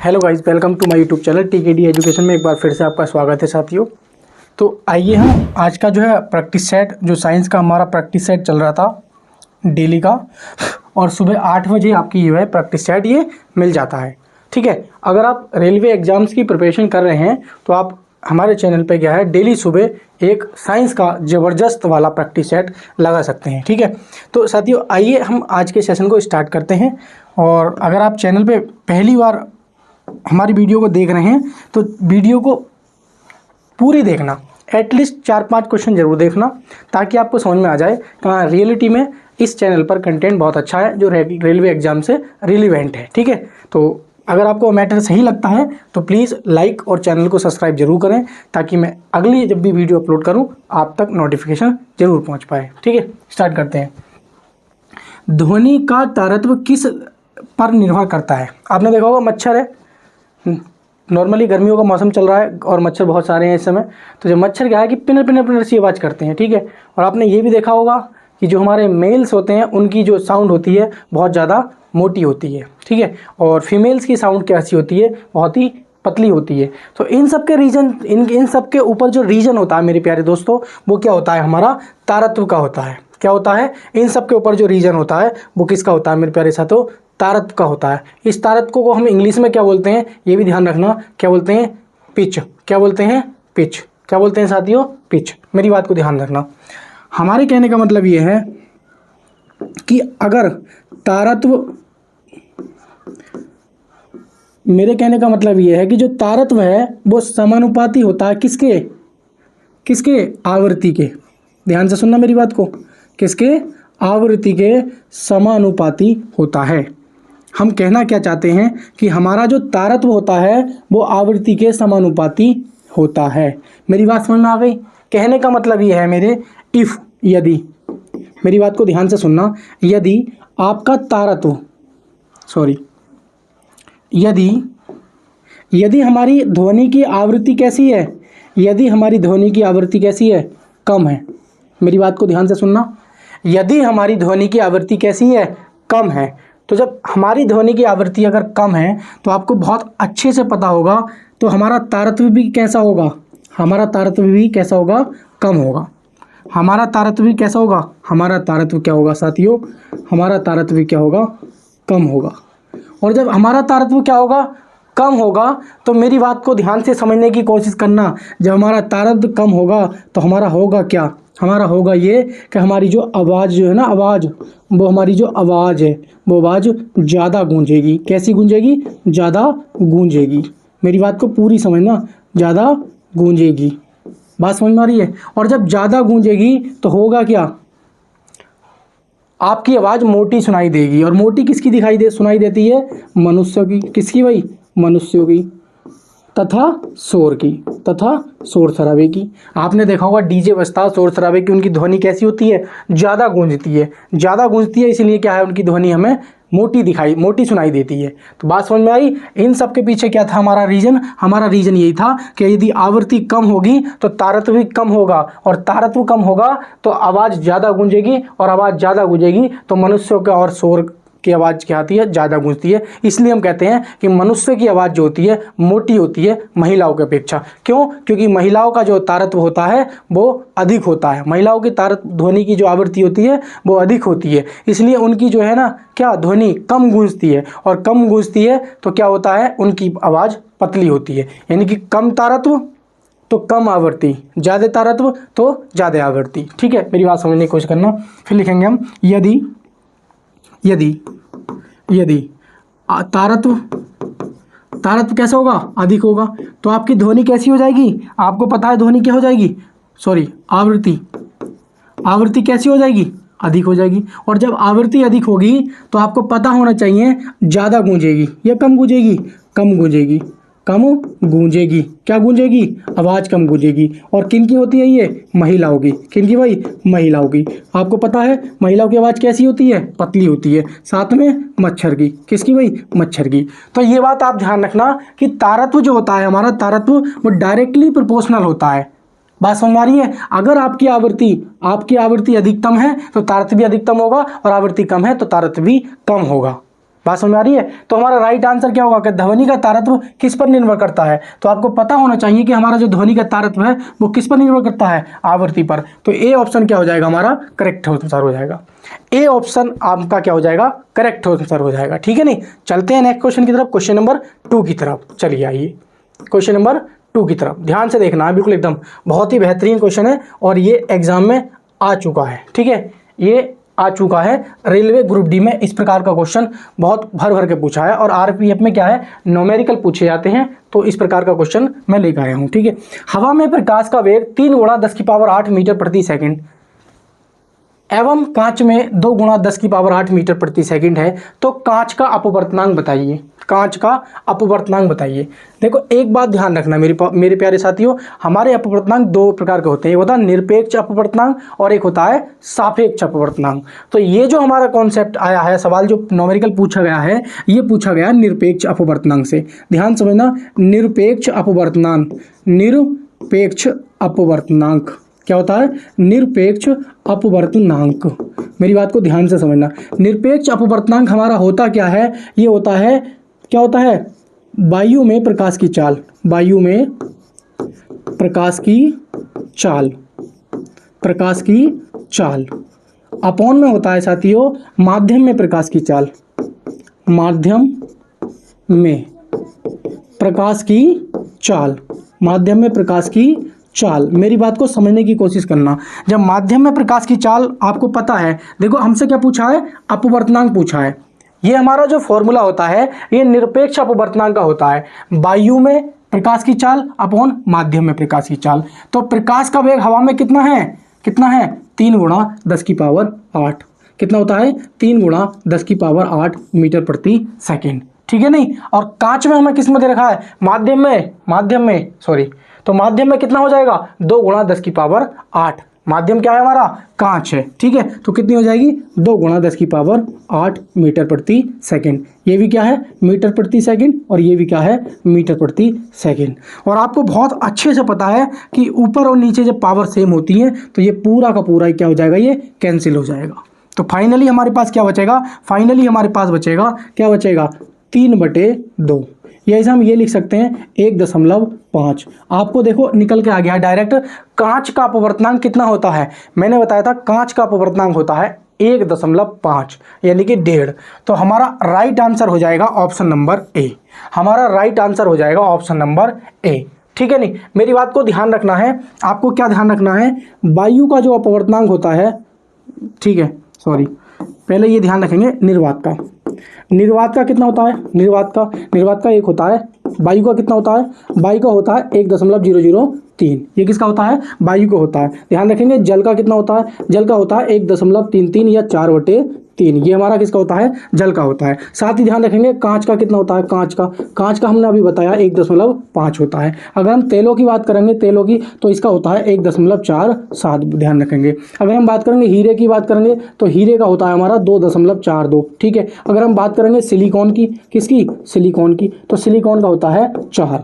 Hello guys, welcome to my YouTube channel TKD education में एक बार फिर से आपका स्वागत है साथियों। तो आइए हम आज का जो है प्रैक्टिस सेट, जो साइंस का हमारा प्रैक्टिस सेट चल रहा था डेली का, और सुबह 8 बजे आपकी जो है प्रैक्टिस सेट ये मिल जाता है। ठीक है, अगर आप रेलवे एग्ज़ाम्स की प्रिपरेशन कर रहे हैं तो आप हमारे चैनल पे क्या है, डेली सुबह एक साइंस का ज़बरदस्त वाला प्रैक्टिस सेट लगा सकते हैं। ठीक है, तो साथियों आइए हम आज के सेशन को स्टार्ट करते हैं। और अगर आप चैनल पे पहली बार हमारी वीडियो को देख रहे हैं तो वीडियो को पूरी देखना, एटलीस्ट 4-5 क्वेश्चन जरूर देखना, ताकि आपको समझ में आ जाए कि रियलिटी में इस चैनल पर कंटेंट बहुत अच्छा है जो रेलवे एग्जाम से रिलीवेंट है। ठीक है, तो अगर आपको मैटर सही लगता है तो प्लीज़ लाइक और चैनल को सब्सक्राइब जरूर करें, ताकि मैं अगली जब भी वीडियो अपलोड करूं आप तक नोटिफिकेशन जरूर पहुंच पाए। ठीक है, स्टार्ट करते हैं। ध्वनि का तारतम्य किस पर निर्भर करता है? आपने देखा होगा मच्छर है, नॉर्मली गर्मियों का मौसम चल रहा है और मच्छर बहुत सारे हैं इस समय। तो जो मच्छर क्या है कि पिनर पिनर पिनर सी आवाज़ करते हैं। ठीक है, और आपने ये भी देखा होगा कि जो हमारे मेल्स होते हैं उनकी जो साउंड होती है बहुत ज़्यादा मोटी होती है। ठीक है, और फीमेल्स की साउंड कैसी होती है, बहुत ही पतली होती है। तो इन सब के रीजन, इन सब के ऊपर जो रीजन होता है मेरे प्यारे दोस्तों, वो क्या होता है, हमारा तारतम्य का होता है। क्या होता है, इन सब के ऊपर जो रीजन होता है वो किसका होता है मेरे प्यारे साथियों, तारतम्य का होता है। इस तारतम्य को हम इंग्लिश में क्या बोलते हैं, ये भी ध्यान रखना, क्या बोलते हैं, पिच। क्या बोलते हैं, पिच। क्या बोलते हैं साथियों, पिच। मेरी बात को ध्यान रखना। हमारे कहने का मतलब ये है कि अगर तारतम्य, मेरे कहने का मतलब ये है कि जो तारतम्य है वो समानुपाती होता है किसके, किसके, आवृत्ति के। ध्यान से सुनना मेरी बात को, किसके, आवृत्ति के समानुपाती होता है। हम कहना क्या चाहते हैं कि हमारा जो तारतम्य होता है वो आवृत्ति के समानुपाती होता है। मेरी बात समझ में आ गई? कहने का मतलब ये है मेरे, इफ, यदि, मेरी बात को ध्यान से सुनना, यदि आपका तारतम्य, सॉरी, यदि हमारी ध्वनि की आवृत्ति कैसी है, यदि हमारी ध्वनि की आवृत्ति कैसी है, कम है। मेरी बात को ध्यान से सुनना, यदि हमारी ध्वनि की आवृत्ति कैसी है, कम है। तो जब हमारी ध्वनि की आवृत्ति अगर कम है तो आपको बहुत अच्छे से पता होगा तो हमारा तारतम्य भी कैसा होगा, हमारा तारतम्य भी कैसा होगा, कम होगा। हमारा तारतम्य भी कैसा होगा, हमारा तारतम्य क्या होगा साथियों, हमारा तारतम्य क्या होगा, कम होगा। और जब हमारा तारतम्य क्या होगा, कम होगा, तो मेरी बात को ध्यान से समझने की कोशिश करना। जब हमारा तारतम्य कम होगा तो हमारा होगा क्या, हमारा होगा ये कि हमारी जो आवाज़ जो है ना, आवाज़, वो हमारी जो आवाज़ है वो आवाज़ ज़्यादा गूंजेगी। कैसी गूंजेगी, ज़्यादा गूंजेगी। मेरी बात को पूरी समझना, ज़्यादा गूंजेगी। बात समझ में आ रही है? और जब ज़्यादा गूंजेगी तो होगा क्या, आपकी आवाज़ मोटी सुनाई देगी। और मोटी किसकी सुनाई देती है, मनुष्यों की। किसकी भाई, मनुष्यों की। तथा शोर की, तथा शोर शराबे की। आपने देखा होगा डीजे बजता है, शोर शराबे की उनकी ध्वनि कैसी होती है, ज़्यादा गूंजती है। ज़्यादा गूंजती है इसलिए क्या है, उनकी ध्वनि हमें मोटी सुनाई देती है। तो बात समझ में आई? इन सब के पीछे क्या था हमारा रीजन, हमारा रीजन यही था कि यदि आवृत्ति कम होगी तो तारतम्य भी कम होगा, और तारतम्य कम होगा तो आवाज़ ज़्यादा गूंजेगी, और आवाज़ ज़्यादा गूंजेगी तो मनुष्यों का और शोर की आवाज़ क्या आती है, ज़्यादा गूंजती है। इसलिए हम कहते हैं कि मनुष्य की आवाज़ जो होती है मोटी होती है महिलाओं की अपेक्षा। क्यों? क्योंकि महिलाओं का जो तारतम्य होता है वो अधिक होता है। महिलाओं की ध्वनि की जो आवृत्ति होती है वो अधिक होती है, इसलिए उनकी जो है ना क्या, ध्वनि कम गूंजती है। और कम गूंजती है तो क्या होता है, उनकी आवाज़ पतली होती है। यानी कि कम तारतम्य तो कम आवृत्ति, ज़्यादा तारतम्य तो ज़्यादा आवृत्ति। ठीक है, मेरी बात समझने की कोशिश करना। फिर लिखेंगे हम, यदि तारतम्य कैसा होगा, अधिक होगा, तो आपकी ध्वनि कैसी हो जाएगी, आपको पता है ध्वनि क्या हो जाएगी, सॉरी, आवृत्ति कैसी हो जाएगी, अधिक हो जाएगी। और जब आवृत्ति अधिक होगी तो आपको पता होना चाहिए ज़्यादा गूंजेगी या कम गूंजेगी, कम गूंजेगी, कम गूंजेगी। क्या गूंजेगी, आवाज़ कम गूंजेगी। और किन की होती है ये, महिलाओं की। किन की भाई, महिलाओं की। आपको पता है महिलाओं की आवाज़ कैसी होती है, पतली होती है। साथ में मच्छर की। किसकी भाई, मच्छर की। तो ये बात आप ध्यान रखना कि तारतम्य जो होता है, हमारा तारतम्य वो डायरेक्टली प्रोपोर्शनल होता है। बात समझ में आ रही है? अगर आपकी आवृत्ति अधिकतम है तो तारतम्य भी अधिकतम होगा, और आवृत्ति कम है तो तारतम्य भी कम होगा। बात समझ में आ रही है। तो हमारा राइट आंसर क्या होगा कि ध्वनि का तारत्व किस पर निर्भर करता है। तो आपको पता होना चाहिए कि हमारा जो ध्वनि का तारत्व है वो किस पर निर्भर करता है, आवृत्ति पर। तो ए ऑप्शन क्या हो जाएगा, हमारा करेक्ट आंसर हो जाएगा। ए ऑप्शन आपका क्या हो जाएगा, करेक्ट आंसर हो जाएगा। ठीक है नहीं, चलते हैं नेक्स्ट क्वेश्चन की तरफ, क्वेश्चन नंबर 2 की तरफ। चलिए आइए क्वेश्चन नंबर 2 की तरफ ध्यान से देखना है, बिल्कुल एकदम बहुत ही बेहतरीन क्वेश्चन है और ये एग्जाम में आ चुका है। ठीक है, ये आ चुका है रेलवे ग्रुप डी में। इस प्रकार का क्वेश्चन बहुत भर भर के पूछा है और आरपीएफ में क्या है, न्यूमेरिकल पूछे जाते हैं। तो इस प्रकार का क्वेश्चन मैं लेकर आया हूं। ठीक है, हवा में प्रकाश का वेग 3 गुणा 10 की पावर 8 मीटर प्रति सेकंड एवं कांच में 2 गुणा 10 की पावर 8 मीटर प्रति सेकंड है, तो कांच का अपवर्तनांक बताइए। कांच का अपवर्तनांक बताइए। देखो एक बात ध्यान रखना मेरे प्यारे साथियों, हमारे अपवर्तनांक 2 प्रकार के होते हैं। एक होता है निरपेक्ष अपवर्तनांक और एक होता है सापेक्ष अपवर्तनांक। तो ये जो हमारा कॉन्सेप्ट आया है, सवाल जो न्यूमेरिकल पूछा गया है, ये पूछा गया निरपेक्ष अपवर्तनांक से। ध्यान समझना, निरपेक्ष अपवर्तनांक, निरपेक्ष अपवर्तनांक क्या होता है, निरपेक्ष अपवर्तनांक। मेरी बात को ध्यान से समझना, निरपेक्ष अपवर्तनांक हमारा होता क्या है, ये होता है, क्या होता है, वायु में प्रकाश की चाल, वायु में प्रकाश की चाल, प्रकाश की चाल अपॉन में होता है साथियों माध्यम में प्रकाश की चाल, माध्यम में प्रकाश की चाल, माध्यम में प्रकाश की चाल। मेरी बात को समझने की कोशिश करना, जब माध्यम में प्रकाश की चाल आपको पता है, देखो हमसे क्या पूछा है, अपवर्तनांक पूछा है। ये हमारा जो फॉर्मूला होता है ये निरपेक्ष अपवर्तनांक का होता है, वायु में प्रकाश की चाल अपॉन माध्यम में प्रकाश की चाल। तो प्रकाश का वेग हवा में कितना है, कितना है, 3 गुणा 10 की पावर 8। कितना होता है, 3 गुणा 10 की पावर 8 मीटर प्रति सेकेंड। ठीक है नहीं, और कांच में हमें किस में दे रखा है, माध्यम में सॉरी, तो माध्यम में कितना हो जाएगा, 2 गुणा 10 की पावर 8। माध्यम क्या है हमारा, कांच है। ठीक है, तो कितनी हो जाएगी, 2 गुणा 10 की पावर 8 मीटर प्रति सेकंड। ये भी क्या है, मीटर प्रति सेकंड, और ये भी क्या है, मीटर प्रति सेकंड। और आपको बहुत अच्छे से पता है कि ऊपर और नीचे जब पावर सेम होती है तो ये पूरा का पूरा क्या हो जाएगा, ये कैंसिल हो जाएगा। तो फाइनली हमारे पास क्या बचेगा, फाइनली हमारे पास बचेगा, क्या बचेगा, 3/2। या इसे हम ये लिख सकते हैं 1.5। आपको देखो निकल के आ गया डायरेक्ट। कांच का अपवर्तनांक कितना होता है, मैंने बताया था कांच का अपवर्तनांक होता है 1.5 यानी कि 1.5। तो हमारा राइट आंसर हो जाएगा ऑप्शन नंबर ए, हमारा राइट आंसर हो जाएगा ऑप्शन नंबर ए। ठीक है नहीं, मेरी बात को ध्यान रखना है। आपको क्या ध्यान रखना है, वायु का जो अपवर्तनांक होता है, ठीक है सॉरी, पहले ये ध्यान रखेंगे निर्वात का। निर्वात का कितना होता है, निर्वात का 1 होता है। वायु का कितना होता है, वायु का होता है 1.003। ये किसका होता है, वायु को होता है। ध्यान रखेंगे जल का कितना होता है, जल का होता है 1.33 या 4/3। ये हमारा किसका होता है, जल का होता है। साथ ही ध्यान रखेंगे कांच का कितना होता है, कांच का हमने अभी बताया 1.5 होता है। अगर हम तेलों की बात करेंगे, तेलों की, तो इसका होता है 1.47। ध्यान रखेंगे। अगर हम बात करेंगे हीरे की बात करेंगे तो हीरे का होता है हमारा 2.42। ठीक है, अगर हम बात करेंगे सिलिकॉन की, किसकी, सिलिकॉन की, तो सिलिकॉन का होता है 4।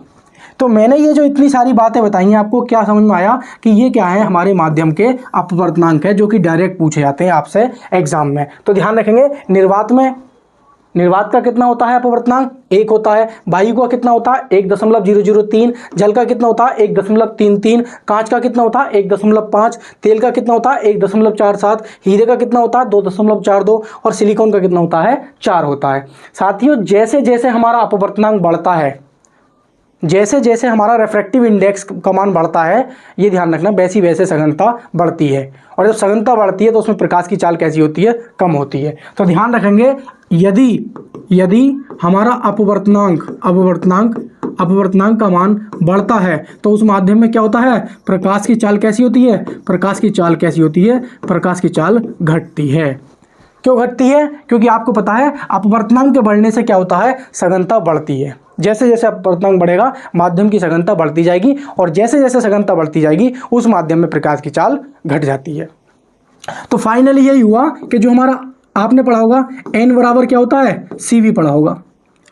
तो मैंने ये जो इतनी सारी बातें बताई हैं, आपको क्या समझ में आया कि ये क्या है, हमारे माध्यम के अपवर्तनांक है जो कि डायरेक्ट पूछे जाते हैं आपसे एग्जाम में। तो ध्यान रखेंगे निर्वात में, निर्वात का कितना होता है अपवर्तनांक, 1 होता है। वायु का कितना होता है 1.003। जल का कितना होता है 1.33। कांच का कितना होता है 1.5। तेल का कितना होता है 1.47। हीरे का कितना होता है 2.42 और सिलिकॉन का कितना होता है 4 होता है। साथियों जैसे जैसे हमारा अपवर्तनांक बढ़ता है, जैसे जैसे हमारा रिफ्रैक्टिव इंडेक्स का मान बढ़ता है, ये ध्यान रखना, वैसी वैसे सघनता बढ़ती है। और जब सघनता बढ़ती है तो उसमें प्रकाश की चाल कैसी होती है, कम होती है। तो ध्यान रखेंगे यदि हमारा अपवर्तनांक का मान बढ़ता है तो उस माध्यम में क्या होता है, प्रकाश की चाल कैसी होती है, प्रकाश की चाल कैसी होती है, प्रकाश की चाल घटती है। क्यों घटती है, क्योंकि आपको पता है अपवर्तनांक के बढ़ने से क्या होता है, सघनता बढ़ती है। जैसे जैसे अपवर्तनांक बढ़ेगा माध्यम की सघनता बढ़ती जाएगी, और जैसे जैसे सघनता बढ़ती जाएगी उस माध्यम में प्रकाश की चाल घट जाती है। तो फाइनली यही हुआ कि जो हमारा आपने पढ़ा होगा n बराबर क्या होता है, सी वी पढ़ा होगा,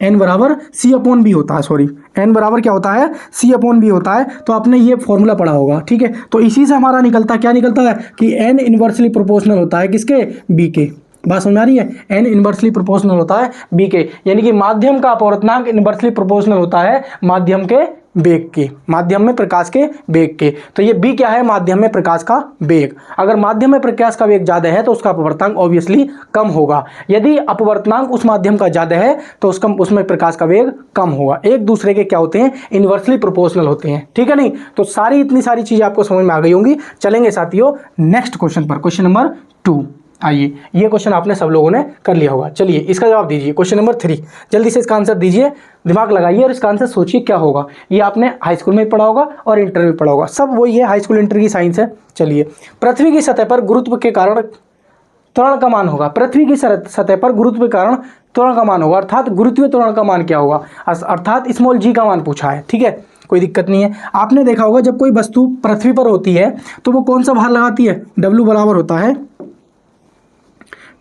n बराबर C/V होता है, सॉरी n बराबर क्या होता है, C/V होता है। तो आपने ये फॉर्मूला पढ़ा होगा। ठीक है, तो इसी से हमारा निकलता क्या निकलता है कि n इनवर्सली प्रोपोर्शनल होता है किसके, B के। बात समझ आ रही है। एन इनवर्सली प्रोपोर्शनल होता है बी के, यानी कि माध्यम का अपवर्तनांक इनवर्सली प्रोपोर्शनल होता है माध्यम के वेग के, माध्यम में प्रकाश के वेग के। तो ये बी क्या है, माध्यम में प्रकाश का वेग। अगर माध्यम में प्रकाश का वेग ज्यादा है तो उसका अपवर्तनांक ऑब्वियसली कम होगा। यदि अपवर्तनांक उस माध्यम का ज्यादा है तो उसमें प्रकाश का वेग कम होगा। एक दूसरे के क्या होते हैं, इनवर्सली प्रोपोर्शनल होते हैं, ठीक है नहीं। तो इतनी सारी चीजें आपको समझ में आ गई होंगी। चलेंगे साथियों नेक्स्ट क्वेश्चन पर, क्वेश्चन नंबर 2। आइए, ये क्वेश्चन आपने सब लोगों ने कर लिया होगा। चलिए इसका जवाब दीजिए, क्वेश्चन नंबर 3। जल्दी से इसका आंसर दीजिए, दिमाग लगाइए और इसका आंसर सोचिए क्या होगा। ये आपने हाई स्कूल में पढ़ा होगा और इंटर में पढ़ा होगा, सब वही है, हाई स्कूल इंटर की साइंस है। चलिए, पृथ्वी की सतह पर गुरुत्व के कारण त्वरण का मान होगा। पृथ्वी की सतह पर गुरुत्व के कारण त्वरण का मान होगा, अर्थात गुरुत्वीय त्वरण का मान क्या होगा, अर्थात स्मॉल जी का मान पूछा है, ठीक है, कोई दिक्कत नहीं है। आपने देखा होगा जब कोई वस्तु पृथ्वी पर होती है तो वो कौन सा भार लगाती है, W बराबर होता है,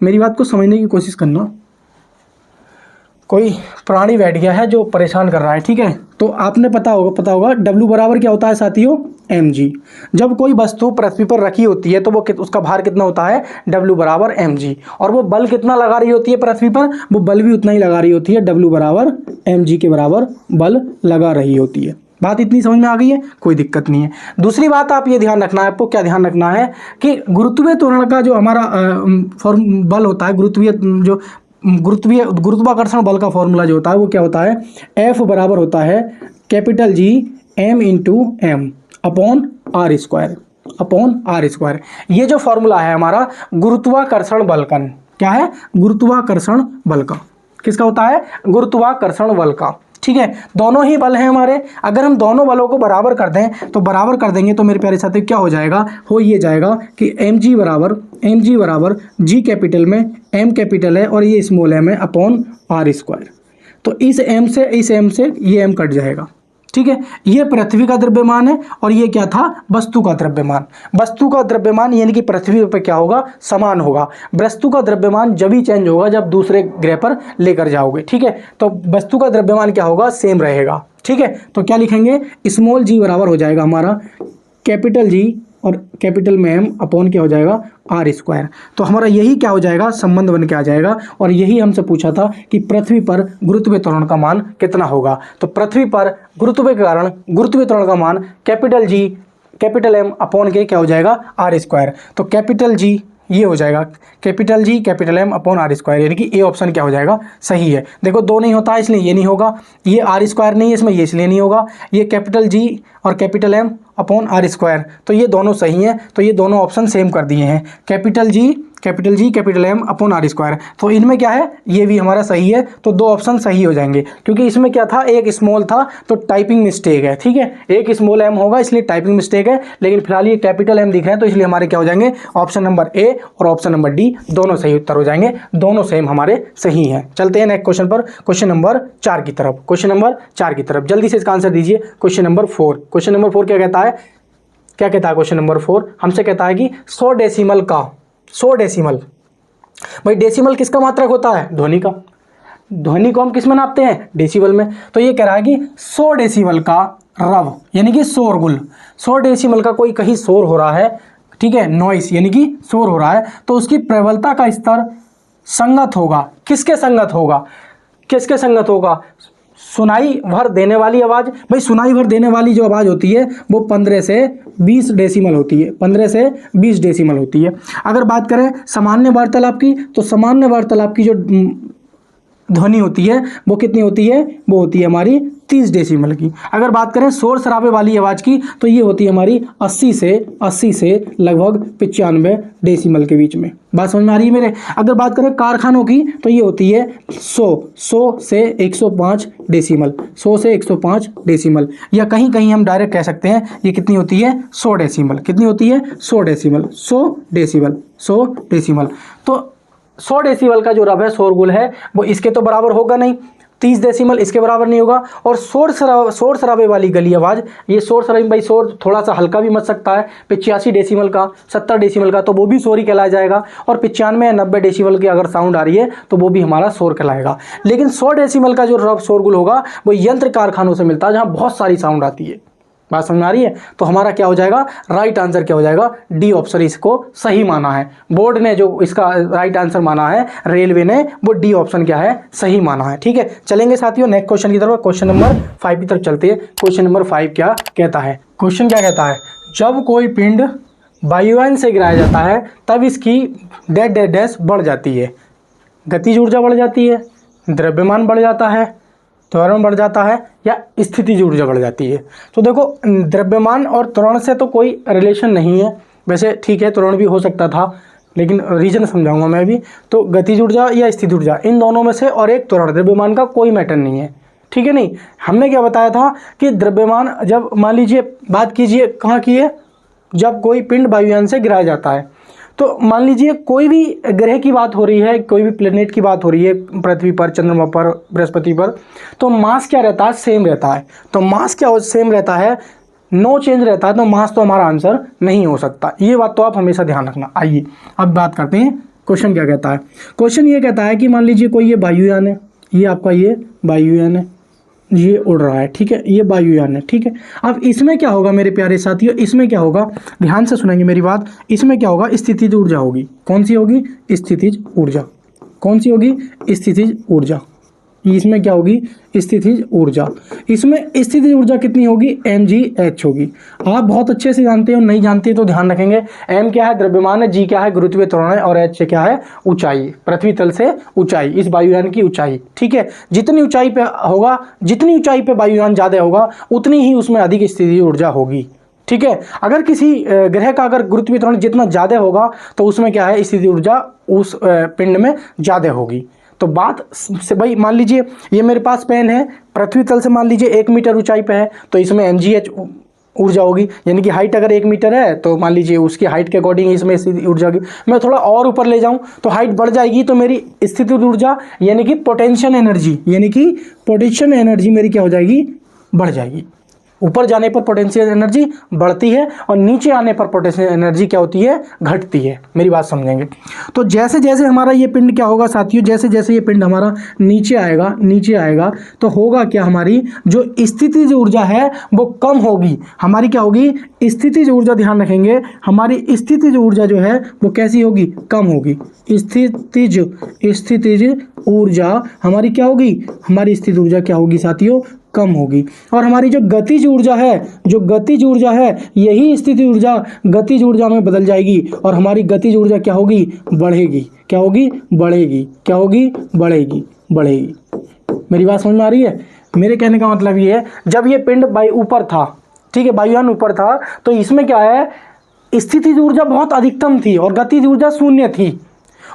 मेरी बात को समझने की कोशिश करना। कोई प्राणी बैठ गया है जो परेशान कर रहा है, ठीक है। तो आपने पता होगा W बराबर क्या होता है साथियों, mg। जब कोई वस्तु पृथ्वी पर रखी होती है तो वो उसका भार कितना होता है, W बराबर mg। और वो बल कितना लगा रही होती है पृथ्वी पर, वो बल भी उतना ही लगा रही होती है, W बराबर mg के बराबर बल लगा रही होती है। बात इतनी समझ में आ गई है, कोई दिक्कत नहीं है। दूसरी बात आप ये ध्यान रखना है, आपको क्या ध्यान रखना है कि गुरुत्वीय त्वरण का जो हमारा बल होता है, गुरुत्वाकर्षण बल का फॉर्मूला जो होता है वो क्या होता है, F बराबर होता है capital G m into M upon R square. ये जो फॉर्मूला है हमारा गुरुत्वाकर्षण बल का, क्या है, गुरुत्वाकर्षण बल का, किसका होता है, गुरुत्वाकर्षण बल का, ठीक है। दोनों ही बल हैं हमारे। अगर हम दोनों बलों को बराबर कर दें तो बराबर कर देंगे तो मेरे प्यारे साथी क्या हो जाएगा, हो ये जाएगा कि mg बराबर g कैपिटल में m कैपिटल है और ये स्मॉल m है अपॉन आर स्क्वायर। तो इस m से ये m कट जाएगा, ठीक है। ये पृथ्वी का द्रव्यमान है और ये क्या था, वस्तु का द्रव्यमान। वस्तु का द्रव्यमान यानी कि पृथ्वी पर क्या होगा, समान होगा। वस्तु का द्रव्यमान जब ही चेंज होगा जब दूसरे ग्रह पर लेकर जाओगे, ठीक है। तो वस्तु का द्रव्यमान क्या होगा, सेम रहेगा, ठीक है। तो क्या लिखेंगे, स्मॉल जी बराबर हो जाएगा हमारा कैपिटल जी और कैपिटल में m अपॉन क्या हो जाएगा, आर स्क्वायर। तो हमारा यही क्या हो जाएगा, संबंध बन के आ जाएगा। और यही हमसे पूछा था कि पृथ्वी पर गुरुत्वीय त्वरण का मान कितना होगा। तो पृथ्वी पर गुरुत्व के कारण गुरुत्वीय त्वरण का मान capital G capital M upon के क्या हो जाएगा, आर स्क्वायर। तो कैपिटल G ये हो जाएगा capital G capital M upon R square, यानी कि ए ऑप्शन क्या हो जाएगा, सही है। देखो दो नहीं होता है इसलिए ये नहीं होगा, ये आर स्क्वायर नहीं है इसमें, ये इसलिए नहीं होगा। ये कैपिटल G और capital M upon R square, तो ये दोनों सही हैं, तो ये दोनों ऑप्शन सेम कर दिए हैं, capital G capital M upon R square. तो इनमें क्या है, ये भी हमारा सही है, तो दो ऑप्शन सही हो जाएंगे। क्योंकि इसमें क्या था, एक स्मॉल था तो टाइपिंग मिस्टेक है, ठीक है, एक स्मॉल m होगा इसलिए टाइपिंग मिस्टेक है। लेकिन फिलहाल ये कैपिटल M दिख रहे हैं तो इसलिए हमारे क्या हो जाएंगे, ऑप्शन नंबर ए और ऑप्शन नंबर डी दोनों सही उत्तर हो जाएंगे, दोनों सेम हमारे सही हैं। चलते हैं नेक्स्ट क्वेश्चन पर, क्वेश्चन नंबर 4 की तरफ। क्वेश्चन नंबर 4 की तरफ जल्दी से इसका आंसर दीजिए। क्वेश्चन नंबर 4, क्वेश्चन नंबर 4 क्या कहता है, क्या कहता है क्वेश्चन नंबर 4, हमसे कहता है कि 100 डेसिमल का 100 डेसिमल, भाई डेसिमल किसका मात्रक होता है, ध्वनि का। ध्वनि को हम किस में नापते हैं, डेसिबल में। तो ये कह रहा है कि 100 डेसिबल का रव यानी कि शोरगुल, 100 डेसिबल का कोई कहीं शोर हो रहा है, ठीक है, नॉइस यानी कि शोर हो रहा है, तो उसकी प्रबलता का स्तर संगत होगा, किसके संगत होगा, किसके संगत होगा, सुनाई भर देने वाली आवाज़। भाई सुनाई भर देने वाली जो आवाज़ होती है वो 15 से 20 डेसिमल होती है, 15 से 20 डेसिमल होती है। अगर बात करें सामान्य वार्तालाप की, तो सामान्य वार्तालाप की जो ध्वनि होती है वो कितनी होती है, वो होती है हमारी 30 डेसिमल की। अगर बात करें शोर शराबे वाली आवाज़ की तो ये होती है हमारी 80 से लगभग 95 डेसिमल के बीच में। बात समझ में आ रही है मेरे। अगर बात करें कारखानों की तो ये होती है 100 से 105 डेसिमल, 100 से 105 डेसिमल, या कहीं कहीं हम डायरेक्ट कह सकते हैं ये कितनी होती है, 100 डेसिमल। कितनी होती है, 100 डेसिमल, 100 डेसिमल। तो 100 डेसिबल का जो रव है, शोरगुल है, वो इसके तो बराबर होगा नहीं, 30 डेसिमल इसके बराबर नहीं होगा। और शोर शराबे वाली गली आवाज़, ये शोर शराबे, भाई शोर थोड़ा सा हल्का भी मच सकता है, 85 डेसिमल का, 70 डेसिमल का, तो वो भी शोर ही कहलाया जाएगा। और 95 या 90 डेसिमल की अगर साउंड आ रही है तो वो भी हमारा शोर कहलाएगा। लेकिन 100 डेसिमल का जो रव शोरगुल होगा वो यंत्र कारखानों से मिलता है जहाँ बहुत सारी साउंड आती है, बात समझ में आ रही है? तो हमारा क्या हो जाएगा, राइट आंसर क्या हो जाएगा, डी ऑप्शन इसको सही माना है। बोर्ड ने जो इसका राइट आंसर माना है, रेलवे ने, वो डी ऑप्शन क्या है, सही माना है। ठीक है, चलेंगे साथियों नेक्स्ट क्वेश्चन की तरफ। क्वेश्चन नंबर 5 की तरफ चलते हैं। क्वेश्चन नंबर 5 क्या कहता है, क्वेश्चन क्या कहता है, जब कोई पिंड वायुयान से गिराया जाता है तब इसकी डैश बढ़ जाती है। गतिज ऊर्जा बढ़ जाती है, द्रव्यमान बढ़ जाता है, त्वरण बढ़ जाता है, या स्थितिज ऊर्जा बढ़ जाती है। तो देखो, द्रव्यमान और त्वरण से तो कोई रिलेशन नहीं है, वैसे ठीक है त्वरण भी हो सकता था, लेकिन रीजन समझाऊंगा मैं भी। तो गतिज ऊर्जा या स्थितिज ऊर्जा, इन दोनों में से, और एक त्वरण, द्रव्यमान का कोई मैटर नहीं है। ठीक है, नहीं, हमने क्या बताया था कि द्रव्यमान, जब मान लीजिए बात कीजिए कहाँ की है, जब कोई पिंड वायुयान से गिराया जाता है, तो मान लीजिए कोई भी ग्रह की बात हो रही है, कोई भी प्लेनेट की बात हो रही है, पृथ्वी पर, चंद्रमा पर, बृहस्पति पर, तो मास क्या रहता है, सेम रहता है। तो मास क्या सेम रहता है, नो चेंज रहता है, तो मास तो हमारा आंसर नहीं हो सकता। ये बात तो आप हमेशा ध्यान रखना। आइए अब बात करते हैं क्वेश्चन क्या कहता है। क्वेश्चन ये कहता है कि मान लीजिए कोई ये वायुयान है, ये आपका ये वायुयान है, ये उड़ रहा है। ठीक है, ये वायुयान है। ठीक है, अब इसमें क्या होगा मेरे प्यारे साथियों, इसमें क्या होगा, ध्यान से सुनेंगे मेरी बात। इसमें क्या होगा, स्थितिज ऊर्जा होगी। कौन सी होगी, स्थितिज ऊर्जा। कौन सी होगी, स्थितिज ऊर्जा। इसमें क्या होगी, स्थितिज ऊर्जा। इसमें स्थितिज ऊर्जा कितनी होगी, mgh होगी। आप बहुत अच्छे से जानते हो, नहीं जानते तो ध्यान रखेंगे। m क्या है, द्रव्यमान है, g क्या है, गुरुत्वीय त्वरण है, और h क्या है, ऊंचाई, पृथ्वी तल से ऊंचाई, इस वायुयान की ऊंचाई। ठीक है, जितनी ऊंचाई पे होगा, जितनी ऊंचाई पे वायुयान ज्यादा होगा, उतनी ही उसमें अधिक स्थितिज ऊर्जा होगी। ठीक है, अगर किसी ग्रह का अगर गुरुत्वीय त्वरण जितना ज्यादा होगा, तो उसमें क्या है, स्थितिज ऊर्जा उस पिंड में ज्यादा होगी। तो बात से भाई, मान लीजिए ये मेरे पास पेन है, पृथ्वी तल से मान लीजिए 1 मीटर ऊंचाई पे है, तो इसमें mgh ऊर्जा होगी, यानी कि हाइट अगर 1 मीटर है, तो मान लीजिए उसकी हाइट के अकॉर्डिंग इसमें ऊर्जा होगी। मैं थोड़ा और ऊपर ले जाऊं तो हाइट बढ़ जाएगी, तो मेरी स्थितिज ऊर्जा यानी कि पोटेंशियल एनर्जी मेरी क्या हो जाएगी, बढ़ जाएगी। ऊपर जाने पर पोटेंशियल एनर्जी बढ़ती है, और नीचे आने पर पोटेंशियल एनर्जी क्या होती है, घटती है। मेरी बात समझेंगे। तो जैसे जैसे हमारा ये पिंड क्या होगा साथियों, जैसे जैसे ये पिंड हमारा नीचे आएगा, तो होगा क्या, हमारी जो स्थितिज ऊर्जा है वो कम होगी। हमारी क्या होगी, स्थितिज ऊर्जा, ध्यान रखेंगे, हमारी स्थितिज ऊर्जा जो है वो कैसी होगी, कम होगी। स्थितिज ऊर्जा हमारी क्या होगी, हमारी स्थितिज ऊर्जा क्या होगी साथियों, कम होगी। और हमारी जो गतिज ऊर्जा है, यही स्थिति ऊर्जा गतिज ऊर्जा में बदल जाएगी, और हमारी गतिज ऊर्जा क्या होगी, बढ़ेगी। क्या होगी, बढ़ेगी। क्या होगी, बढ़ेगी, बढ़ेगी। मेरी बात समझ में आ रही है? मेरे कहने का मतलब ये है, जब ये पिंड ऊपर था, ठीक है, वायुयान ऊपर था, तो इसमें क्या है, स्थितिज ऊर्जा बहुत अधिकतम थी और गतिज ऊर्जा शून्य थी।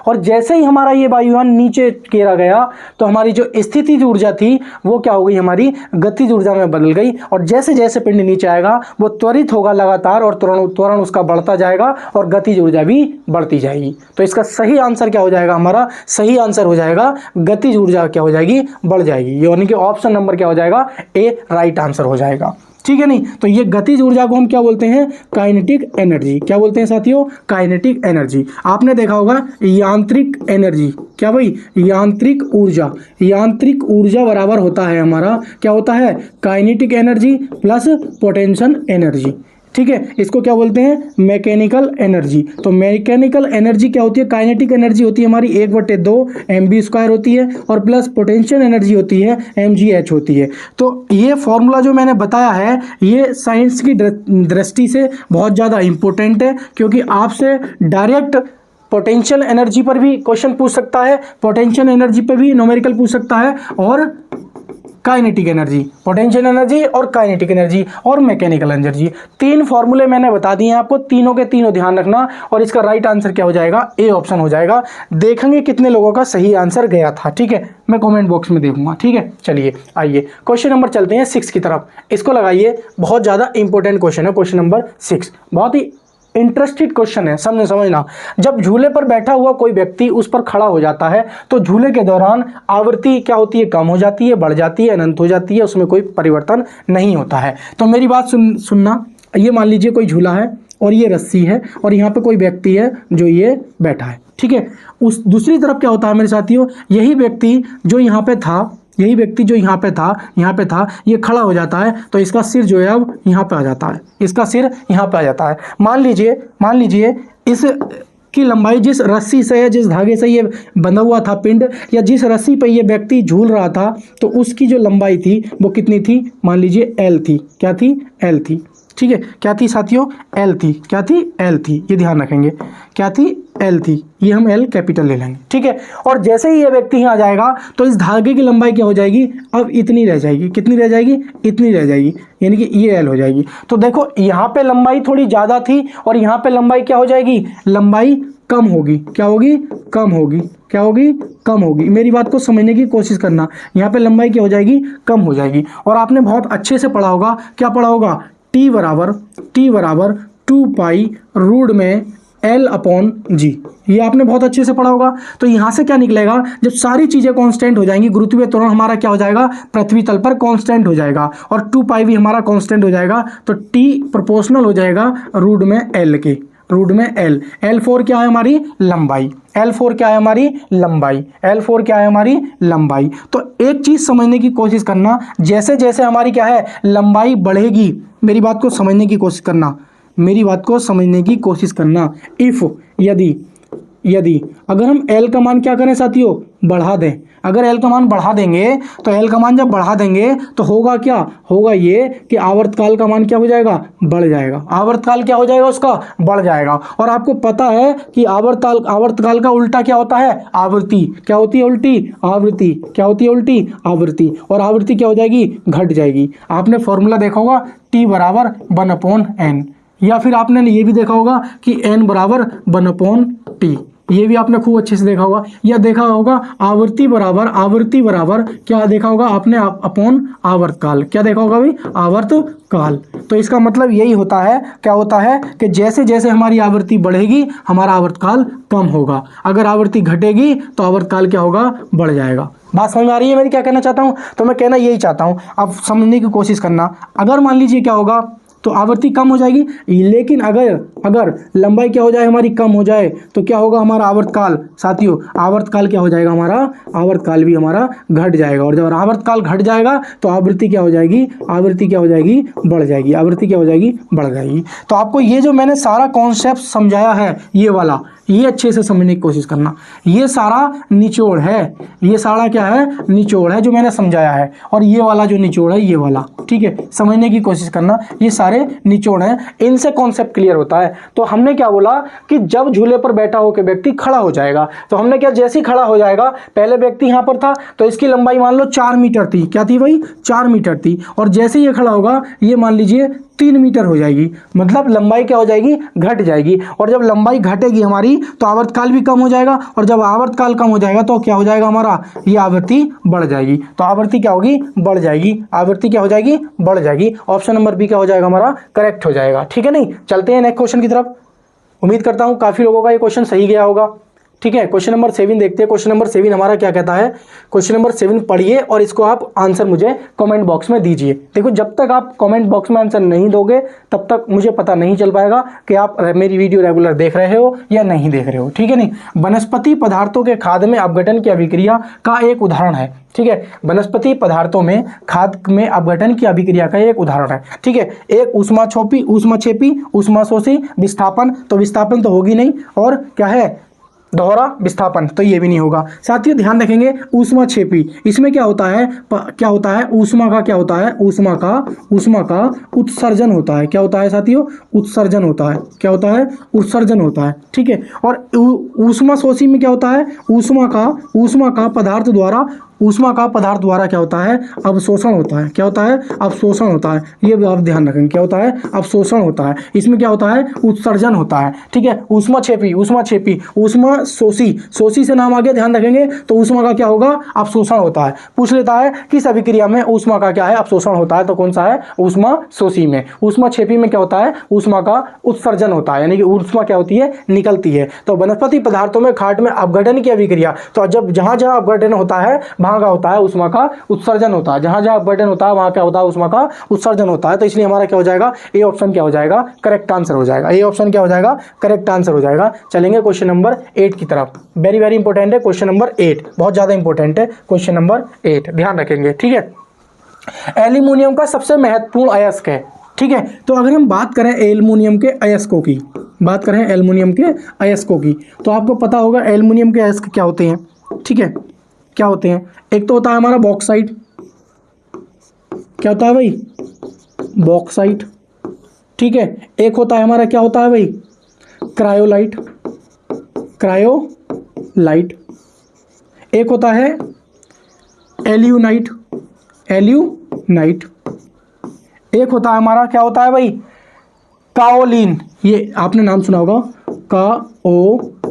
और जैसे ही हमारा ये वायुयान नीचे गिरा गया, तो हमारी जो स्थितिज ऊर्जा थी वो क्या हो गई, हमारी गतिज ऊर्जा में बदल गई। और जैसे जैसे पिंड नीचे आएगा वो त्वरित होगा लगातार, और त्वरण उसका बढ़ता जाएगा, और गतिज ऊर्जा भी बढ़ती जाएगी। तो इसका सही आंसर क्या हो जाएगा, हमारा सही आंसर हो जाएगा गतिज ऊर्जा क्या हो जाएगी, बढ़ जाएगी। यानी कि ऑप्शन नंबर क्या हो जाएगा, ए राइट आंसर हो जाएगा। ठीक है, नहीं, तो ये गतिज ऊर्जा को हम क्या बोलते हैं, काइनेटिक एनर्जी। क्या बोलते हैं साथियों, काइनेटिक एनर्जी। आपने देखा होगा यांत्रिक एनर्जी, क्या भाई, यांत्रिक ऊर्जा बराबर होता है हमारा, क्या होता है, kinetic energy plus potential energy. ठीक है, इसको क्या बोलते हैं, मैकेनिकल एनर्जी। तो मैकेनिकल एनर्जी क्या होती है, काइनेटिक एनर्जी होती है हमारी 1/2 mv² होती है, और प्लस पोटेंशियल एनर्जी होती है mgh होती है। तो ये फॉर्मूला जो मैंने बताया है, ये साइंस की दृष्टि से बहुत ज़्यादा इंपॉर्टेंट है, क्योंकि आपसे डायरेक्ट पोटेंशियल एनर्जी पर भी क्वेश्चन पूछ सकता है, पोटेंशियल एनर्जी पर भी न्यूमेरिकल पूछ सकता है, और काइनेटिक एनर्जी, पोटेंशियल एनर्जी और काइनेटिक एनर्जी और मैकेनिकल एनर्जी, 3 फॉर्मूले मैंने बता दिए हैं आपको, तीनों के तीनों ध्यान रखना। और इसका राइट आंसर क्या हो जाएगा, ए ऑप्शन हो जाएगा। देखेंगे कितने लोगों का सही आंसर गया था। ठीक है, मैं कमेंट बॉक्स में देखूंगा। ठीक है, चलिए आइए क्वेश्चन नंबर चलते हैं 6 की तरफ। इसको लगाइए, बहुत ज़्यादा इंपॉर्टेंट क्वेश्चन है क्वेश्चन नंबर 6, बहुत ही इंटरेस्टेड क्वेश्चन है, समझना। जब झूले पर बैठा हुआ कोई व्यक्ति उस पर खड़ा हो जाता है, तो झूले के दौरान आवृत्ति क्या होती है, कम हो जाती है, बढ़ जाती है, अनंत हो जाती है, उसमें कोई परिवर्तन नहीं होता है। तो मेरी बात सुनना, ये मान लीजिए कोई झूला है और ये रस्सी है, और यहाँ पे कोई व्यक्ति है जो ये बैठा है। ठीक है, उस दूसरी तरफ क्या होता है मेरे साथियों, यही व्यक्ति जो यहाँ पे था, यही व्यक्ति जो यहाँ पे था, ये खड़ा हो जाता है तो इसका सिर जो है अब यहाँ पे आ जाता है, इसका सिर यहाँ पे आ जाता है। मान लीजिए इस की लंबाई जिस रस्सी से या जिस धागे से ये बंधा हुआ था पिंड, या जिस रस्सी पे ये व्यक्ति झूल रहा था, तो उसकी जो लंबाई थी वो कितनी थी? मान लीजिए एल थी। क्या थी? एल थी। ठीक है, क्या थी साथियों? एल थी। क्या थी? एल थी। ये ध्यान रखेंगे, क्या थी? एल थी। ये हम एल कैपिटल ले लेंगे। ठीक है, और जैसे ही ये व्यक्ति यहाँ आ जाएगा तो इस धागे की लंबाई क्या हो जाएगी? अब इतनी रह जाएगी। कितनी रह जाएगी? इतनी रह जाएगी, यानी कि ये एल हो जाएगी। तो देखो यहाँ पे लंबाई थोड़ी ज़्यादा थी और यहाँ पे लंबाई क्या हो जाएगी? लंबाई कम होगी। क्या होगी? कम होगी। क्या होगी? कम होगी। मेरी बात को समझने की कोशिश करना, यहाँ पे लंबाई क्या हो जाएगी? कम हो जाएगी। और आपने बहुत अच्छे से पढ़ा होगा, क्या पढ़ा होगा? टी बराबर 2 पाई रूट में L अपॉन जी। ये आपने बहुत अच्छे से पढ़ा होगा। तो यहाँ से क्या निकलेगा? जब सारी चीज़ें कांस्टेंट हो जाएंगी, गुरुत्वीय त्वरण हमारा क्या हो जाएगा? पृथ्वी तल पर कांस्टेंट हो जाएगा और 2 पाई भी हमारा कांस्टेंट हो जाएगा। तो T प्रोपोर्शनल हो जाएगा रूट में L के, रूट में L। L4 क्या है? हमारी लंबाई। L4 क्या है? हमारी लंबाई। L4 क्या है? हमारी लंबाई। तो एक चीज़ समझने की कोशिश करना, जैसे जैसे हमारी क्या है लंबाई बढ़ेगी, मेरी बात को समझने की कोशिश करना, मेरी बात को समझने की कोशिश करना। इफ़ यदि अगर हम L का मान क्या करें साथियों? बढ़ा दें। अगर L का मान बढ़ा देंगे तो L का मान जब बढ़ा देंगे तो होगा क्या? होगा ये कि आवर्तकाल का मान क्या हो जाएगा? बढ़ जाएगा। आवर्तकाल क्या हो जाएगा? उसका बढ़ जाएगा। और आपको पता है कि आवर्तकाल का उल्टा क्या होता है? आवृत्ति। क्या होती है? उल्टी आवृत्ति। क्या होती है? उल्टी आवृत्ति। और आवृत्ति क्या हो जाएगी? घट जाएगी। आपने फॉर्मूला देखा होगा T बराबर 1/n, या फिर आपने ये भी देखा होगा कि n बराबर 1/t। ये भी आपने खूब अच्छे से देखा होगा। या देखा होगा आवृत्ति बराबर क्या देखा होगा आपने? अपॉन आवर्तकाल। क्या देखा होगा भाई? आवर्तकाल। तो इसका मतलब यही होता है, क्या होता है कि जैसे जैसे हमारी आवृत्ति बढ़ेगी हमारा आवर्तकाल कम होगा, अगर आवृत्ति घटेगी तो आवर्तकाल क्या होगा? बढ़ जाएगा। बात समझ में आ रही है मेरी क्या कहना चाहता हूँ? तो मैं कहना यही चाहता हूँ, अब समझने की कोशिश करना। अगर मान लीजिए क्या होगा तो आवृत्ति कम हो जाएगी, लेकिन अगर लंबाई क्या हो जाए? हमारी कम हो जाए तो क्या होगा? हमारा आवर्तकाल साथियों, आवर्तकाल क्या हो जाएगा? हमारा आवर्तकाल भी हमारा घट जाएगा। और जब आवर्तकाल घट जाएगा तो आवृत्ति क्या हो जाएगी? आवृत्ति क्या हो जाएगी? बढ़ जाएगी। आवृत्ति क्या हो जाएगी? बढ़ जाएगी। तो आपको ये जो मैंने सारा कॉन्सेप्ट समझाया है, ये वाला, ये अच्छे से समझने की कोशिश करना। ये सारा निचोड़ है, ये सारा क्या है? निचोड़ है जो मैंने समझाया है। और ये वाला जो निचोड़ है, ये वाला, ठीक है, समझने की कोशिश करना। ये सारे निचोड़ हैं, इनसे कॉन्सेप्ट क्लियर होता है। तो हमने क्या बोला कि जब झूले पर बैठा होकर व्यक्ति खड़ा हो जाएगा, तो हमने क्या, जैसे ही खड़ा हो जाएगा, पहले व्यक्ति यहाँ पर था तो इसकी लंबाई मान लो 4 मीटर थी। क्या थी भाई? 4 मीटर थी। और जैसे ही ये खड़ा होगा ये मान लीजिए 3 मीटर हो जाएगी। मतलब लंबाई क्या हो जाएगी? घट जाएगी। और जब लंबाई घटेगी हमारी तो आवर्तकाल भी कम हो जाएगा। और जब आवर्तकाल कम हो जाएगा तो क्या हो जाएगा हमारा? ये आवृत्ति बढ़ जाएगी। तो आवृत्ति क्या होगी? बढ़ जाएगी। आवृत्ति क्या हो जाएगी? बढ़ जाएगी। ऑप्शन नंबर बी क्या हो जाएगा हमारा? करेक्ट हो जाएगा। ठीक है, नहीं? चलते हैं नेक्स्ट क्वेश्चन की तरफ। उम्मीद करता हूं काफी लोगों का ये क्वेश्चन सही गया होगा। ठीक है, क्वेश्चन नंबर 7 देखते हैं। क्वेश्चन नंबर 7 हमारा क्या कहता है? क्वेश्चन नंबर 7 पढ़िए और इसको आप आंसर मुझे कमेंट बॉक्स में दीजिए। देखो, जब तक आप कमेंट बॉक्स में आंसर नहीं दोगे तब तक मुझे पता नहीं चल पाएगा कि आप मेरी वीडियो रेगुलर देख रहे हो या नहीं देख रहे हो। ठीक है, नहीं? वनस्पति पदार्थों के खाद में अपघटन की अभिक्रिया का एक उदाहरण है। ठीक है, वनस्पति पदार्थों में खाद में अपघटन की अभिक्रिया का एक उदाहरण है। ठीक है, एक ऊष्माक्षेपी, ऊष्माशोषी, विस्थापन। तो विस्थापन तो होगी नहीं, और क्या है? दोहरा विस्थापन, तो ये भी नहीं होगा। साथियों ध्यान रखेंगे, ऊष्माक्षेपी, इसमें क्या होता है? क्या होता है? ऊष्मा का क्या होता है? ऊष्मा का उत्सर्जन होता है। क्या होता है साथियों? उत्सर्जन होता है। क्या होता है? उत्सर्जन होता है। ठीक है, और ऊष्माशोषी में क्या होता है? ऊष्मा का पदार्थ द्वारा क्या होता है? अवशोषण होता है। क्या होता है? अवशोषण होता है। ये भी आप ध्यान रखेंगे, क्या होता है? अवशोषण होता है। इसमें क्या होता है? उत्सर्जन होता है। ठीक है, ऊष्माक्षेपी, ऊष्माशोषी से नाम आगे ध्यान रखेंगे तो ऊष्मा का क्या होगा? अवशोषण होता है। पूछ लेता है किस अभिक्रिया में ऊष्मा का क्या है? अवशोषण होता है, तो कौन सा है? ऊष्माशोषी में। ऊष्माक्षेपी में क्या होता है? ऊष्मा का उत्सर्जन होता है, यानी कि ऊष्मा क्या होती है? निकलती है। तो वनस्पति पदार्थों में खाद में अपघटन की अभिक्रिया, तो जब जहां जहां अपघटन होता है वहां वहाँ का होता है ऊष्मा का उत्सर्जन होता है, जहाँ जहाँ अपवर्टन होता है वहाँ क्या होता है, ऊष्मा का उत्सर्जन होता है। तो इसलिए हमारा क्या हो जाएगा, ए ऑप्शन क्या हो जाएगा, करेक्ट आंसर हो जाएगा। ए ऑप्शन क्या हो जाएगा, करेक्ट आंसर हो जाएगा। चलेंगे क्वेश्चन नंबर 8 की तरफ। वेरी वेरी इंपॉर्टेंट है क्वेश्चन नंबर 8, बहुत ज़्यादा इंपॉर्टेंट है क्वेश्चन नंबर 8, ध्यान रखेंगे, ठीक है। एल्यूमिनियम का सबसे महत्वपूर्ण अयस्क है, ठीक है। तो अगर हम बात करें एल्युमिनियम के अयस्कों की, बात करें एल्युमिनियम के अयस्कों की, तो आपको पता होगा एल्युमिनियम के अयस्क क्या होते हैं, ठीक है, क्या होते हैं। एक तो होता है हमारा बॉक्साइट, क्या होता है भाई, बॉक्साइट, ठीक है। एक होता है हमारा क्या होता है भाई, क्रायोलाइट, क्रायोलाइट। एक होता है एल्यूनाइट, एल्यूनाइट। एक होता है हमारा क्या होता है भाई, काओलिन, ये आपने नाम सुना होगा, काओलिन,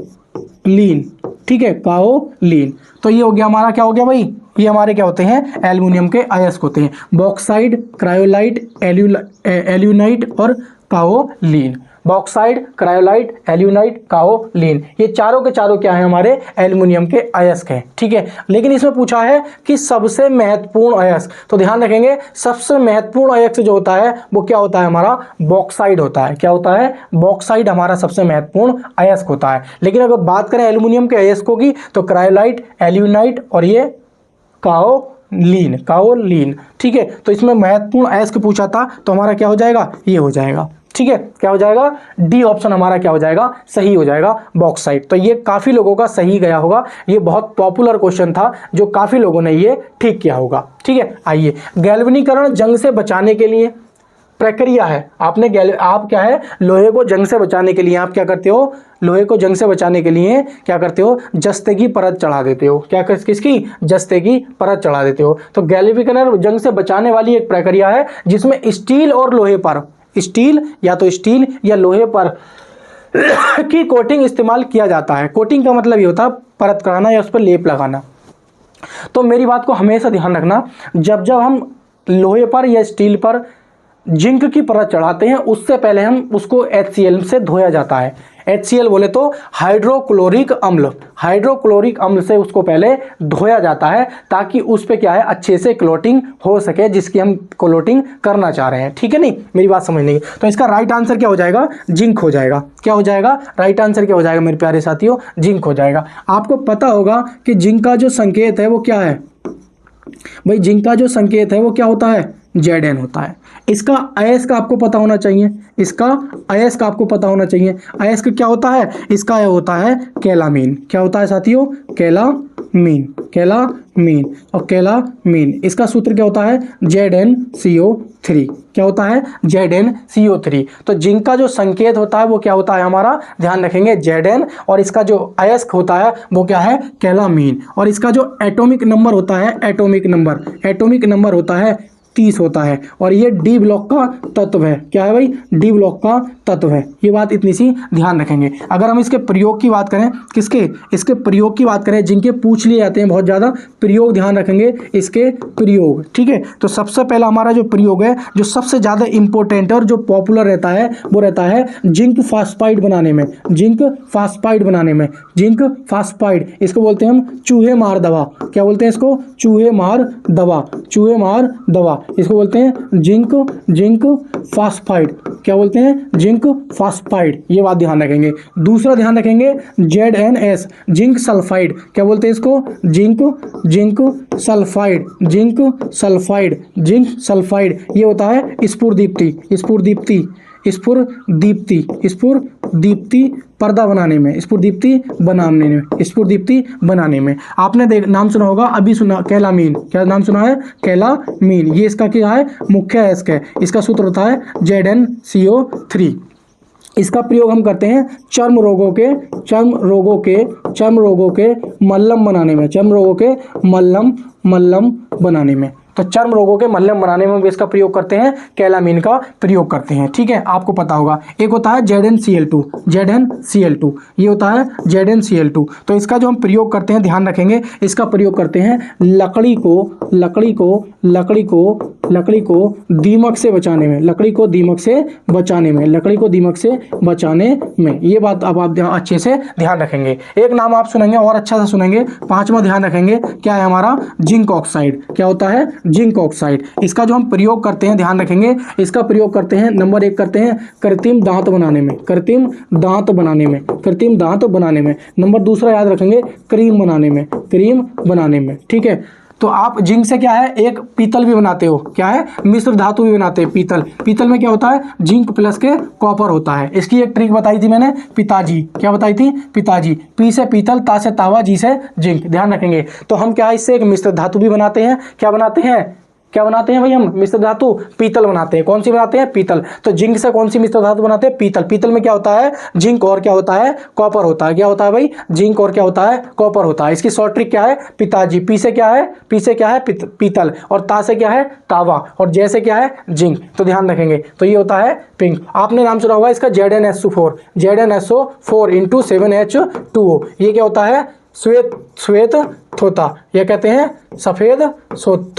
ठीक है, काओलिन। तो ये हो गया हमारा, क्या हो गया भाई, ये हमारे क्या होते हैं, एल्युमिनियम के अयस्क होते हैं, बॉक्साइड, क्रायोलाइट, एल्यूनाइट और काओलिन। बॉक्साइड, क्रायोलाइट, एल्यूनाइट, काओलिन, ये चारों के चारों क्या है, हमारे एल्युमिनियम के अयस्क हैं, ठीक है। लेकिन इसमें पूछा है कि सबसे महत्वपूर्ण अयस्क, तो ध्यान रखेंगे सबसे महत्वपूर्ण अयस्क जो होता है वो क्या होता है, हमारा बॉक्साइड होता है। क्या होता है, बॉक्साइड हमारा सबसे महत्वपूर्ण अयस्क होता है। लेकिन अगर बात करें एल्युमिनियम के अयस्कों की, तो क्रायोलाइट, एल्यूनाइट और ये काओलिन, काओलिन, ठीक है। तो इसमें महत्वपूर्ण अयस्क पूछा था, तो हमारा क्या हो जाएगा, ये हो जाएगा, ठीक है। क्या हो जाएगा, डी ऑप्शन हमारा क्या हो जाएगा, सही हो जाएगा, बॉक्साइट। तो ये काफी लोगों का सही गया होगा, ये बहुत पॉपुलर क्वेश्चन था जो काफी लोगों ने ये ठीक किया होगा, ठीक है। आइए, गैल्वेनीकरण जंग से बचाने के लिए प्रक्रिया है। आप क्या है, लोहे को जंग से बचाने के लिए आप क्या करते हो, लोहे को जंग से बचाने के लिए क्या करते हो, जस्ते की परत चढ़ा देते हो। क्या किसकी, जस्ते की परत चढ़ा देते हो। तो गैल्वेनीकरण जंग से बचाने वाली एक प्रक्रिया है जिसमें स्टील और लोहे पर, स्टील या लोहे पर की कोटिंग इस्तेमाल किया जाता है। कोटिंग का मतलब ये होता है परत कराना या उस पर लेप लगाना। तो मेरी बात को हमेशा ध्यान रखना, जब जब हम लोहे पर या स्टील पर जिंक की परत चढ़ाते हैं, उससे पहले हम उसको HCl से धोया जाता है। HCl बोले तो हाइड्रोक्लोरिक अम्ल, हाइड्रोक्लोरिक अम्ल से उसको पहले धोया जाता है, ताकि उस पे क्या है, अच्छे से क्लोटिंग हो सके, जिसकी हम क्लोटिंग करना चाह रहे हैं, ठीक है। नहीं, मेरी बात समझने की। तो इसका राइट आंसर क्या हो जाएगा, जिंक हो जाएगा। क्या हो जाएगा, राइट आंसर क्या हो जाएगा मेरे प्यारे साथियों, जिंक हो जाएगा। आपको पता होगा कि जिंक का जो संकेत है वो क्या है भाई, जिंक का जो संकेत है वो क्या होता है, Zn होता है। इसका अयस्क आपको पता होना चाहिए, इसका अयस्क आपको पता होना चाहिए। अयस्क क्या होता है, इसका होता है कैलामीन। क्या होता है साथियों, कैलामीन, कैलामीन और कैलामीन। इसका सूत्र क्या होता है, ZnCO3। क्या होता है, ZnCO3। तो जिंक का जो संकेत होता है वो क्या होता है हमारा, ध्यान रखेंगे, Zn, और इसका जो अयस्क होता है वो क्या है, कैलामीन। और इसका जो एटॉमिक नंबर होता है, एटॉमिक नंबर होता है 30 होता है। और ये डी ब्लॉक का तत्व है। क्या है भाई, डी ब्लॉक का तत्व है। ये बात इतनी सी ध्यान रखेंगे। अगर हम इसके प्रयोग की बात करें, किसके, इसके प्रयोग की बात करें, जिनके पूछ लिए जाते हैं बहुत ज़्यादा, प्रयोग ध्यान रखेंगे इसके प्रयोग, ठीक है। तो सबसे पहला हमारा जो प्रयोग है, जो सबसे ज़्यादा इंपॉर्टेंट और जो पॉपुलर रहता है, वो रहता है जिंक फास्फाइड बनाने में, जिंक फास्फाइड बनाने में। जिंक फास्फाइड, इसको बोलते हैं हम चूहे मार दवा। क्या बोलते हैं इसको, चूहे मार दवा, चूहे मार दवा। इसको बोलते हैं जिंक फास्फाइड। क्या बोलते हैं, जिंक फास्फाइड। ये बात ध्यान रखेंगे। दूसरा ध्यान रखेंगे ZnS, जिंक सल्फाइड। क्या बोलते हैं इसको, zinc sulphide, zinc sulphide, zinc sulphide. ये होता है स्फुरदीप्ति, स्फुरदीप्ति, स्फुरदीप्ति, स्फुरदीप्ति पर्दा बनाने में, स्फुरदीप्ति बनाने में, स्फुरदीप्ति बनाने में। आपने नाम सुना होगा, अभी सुना, कैलामीन। क्या नाम सुना है, कैलामीन। ये इसका क्या है, मुख्य अयस्क है। इसका सूत्र होता है ZnCO3। इसका प्रयोग हम करते हैं चर्म रोगों के मल्लम बनाने में, चर्म रोगों के मल्लम बनाने में। तो चर्म रोगों के मल्लम बनाने में भी इसका प्रयोग करते हैं, कैलामीन का प्रयोग करते हैं, ठीक है। आपको पता होगा एक होता है ZnCl2, ZnCl2, ये होता है ZnCl2। तो इसका जो हम प्रयोग करते हैं, ध्यान रखेंगे, इसका प्रयोग करते हैं लकड़ी को लकड़ी को दीमक से बचाने में, लकड़ी को दीमक से बचाने में, लकड़ी को दीमक से बचाने में। ये बात अब आप अच्छे से ध्यान रखेंगे। एक नाम आप सुनेंगे और अच्छा से सुनेंगे। पांचवा ध्यान रखेंगे, क्या है हमारा? Zinc oxide. क्या होता है? Zinc oxide. इसका जो हम प्रयोग करते हैं, ध्यान रखेंगे, इसका प्रयोग करते हैं, नंबर 1 करते हैं कृत्रिम दांत बनाने में, कृत्रिम दांत बनाने में, कृत्रिम दांत बनाने में। नंबर दूसरा याद रखेंगे, क्रीम बनाने में, क्रीम बनाने में। ठीक है, तो आप जिंक से क्या है, एक पीतल भी बनाते हो, क्या है, मिश्र धातु भी बनाते हैं, पीतल। पीतल में क्या होता है? जिंक प्लस के कॉपर होता है। इसकी एक ट्रिक बताई थी मैंने, पिताजी। क्या बताई थी? पिताजी। पी से पीतल, ता से तावा, जी से जिंक। ध्यान रखेंगे। तो हम क्या, इससे एक मिश्र धातु भी बनाते हैं। क्या बनाते हैं? क्या बनाते हैं भाई हम? मिश्र धातु, पीतल बनाते हैं। कौन सी बनाते हैं? पीतल। तो जिंक से कौन सी मिश्र धातु बनाते हैं? पीतल। पीतल में क्या होता है? जिंक और क्या होता है? कॉपर होता है। क्या होता है भाई? जिंक और क्या होता है? कॉपर होता है। इसकी शॉर्ट ट्रिक क्या है? पिताजी। पी से क्या है? पी से क्या है? पीतल। और ता से क्या है? तावा। और जे से क्या है? जिंक। तो ध्यान रखेंगे। तो ये होता है पिंक। आपने नाम सुना होगा इसका ZnSO4, ZnSO4 × 7H2O। ये क्या होता है? श्वेत थोता। यह कहते हैं सफेद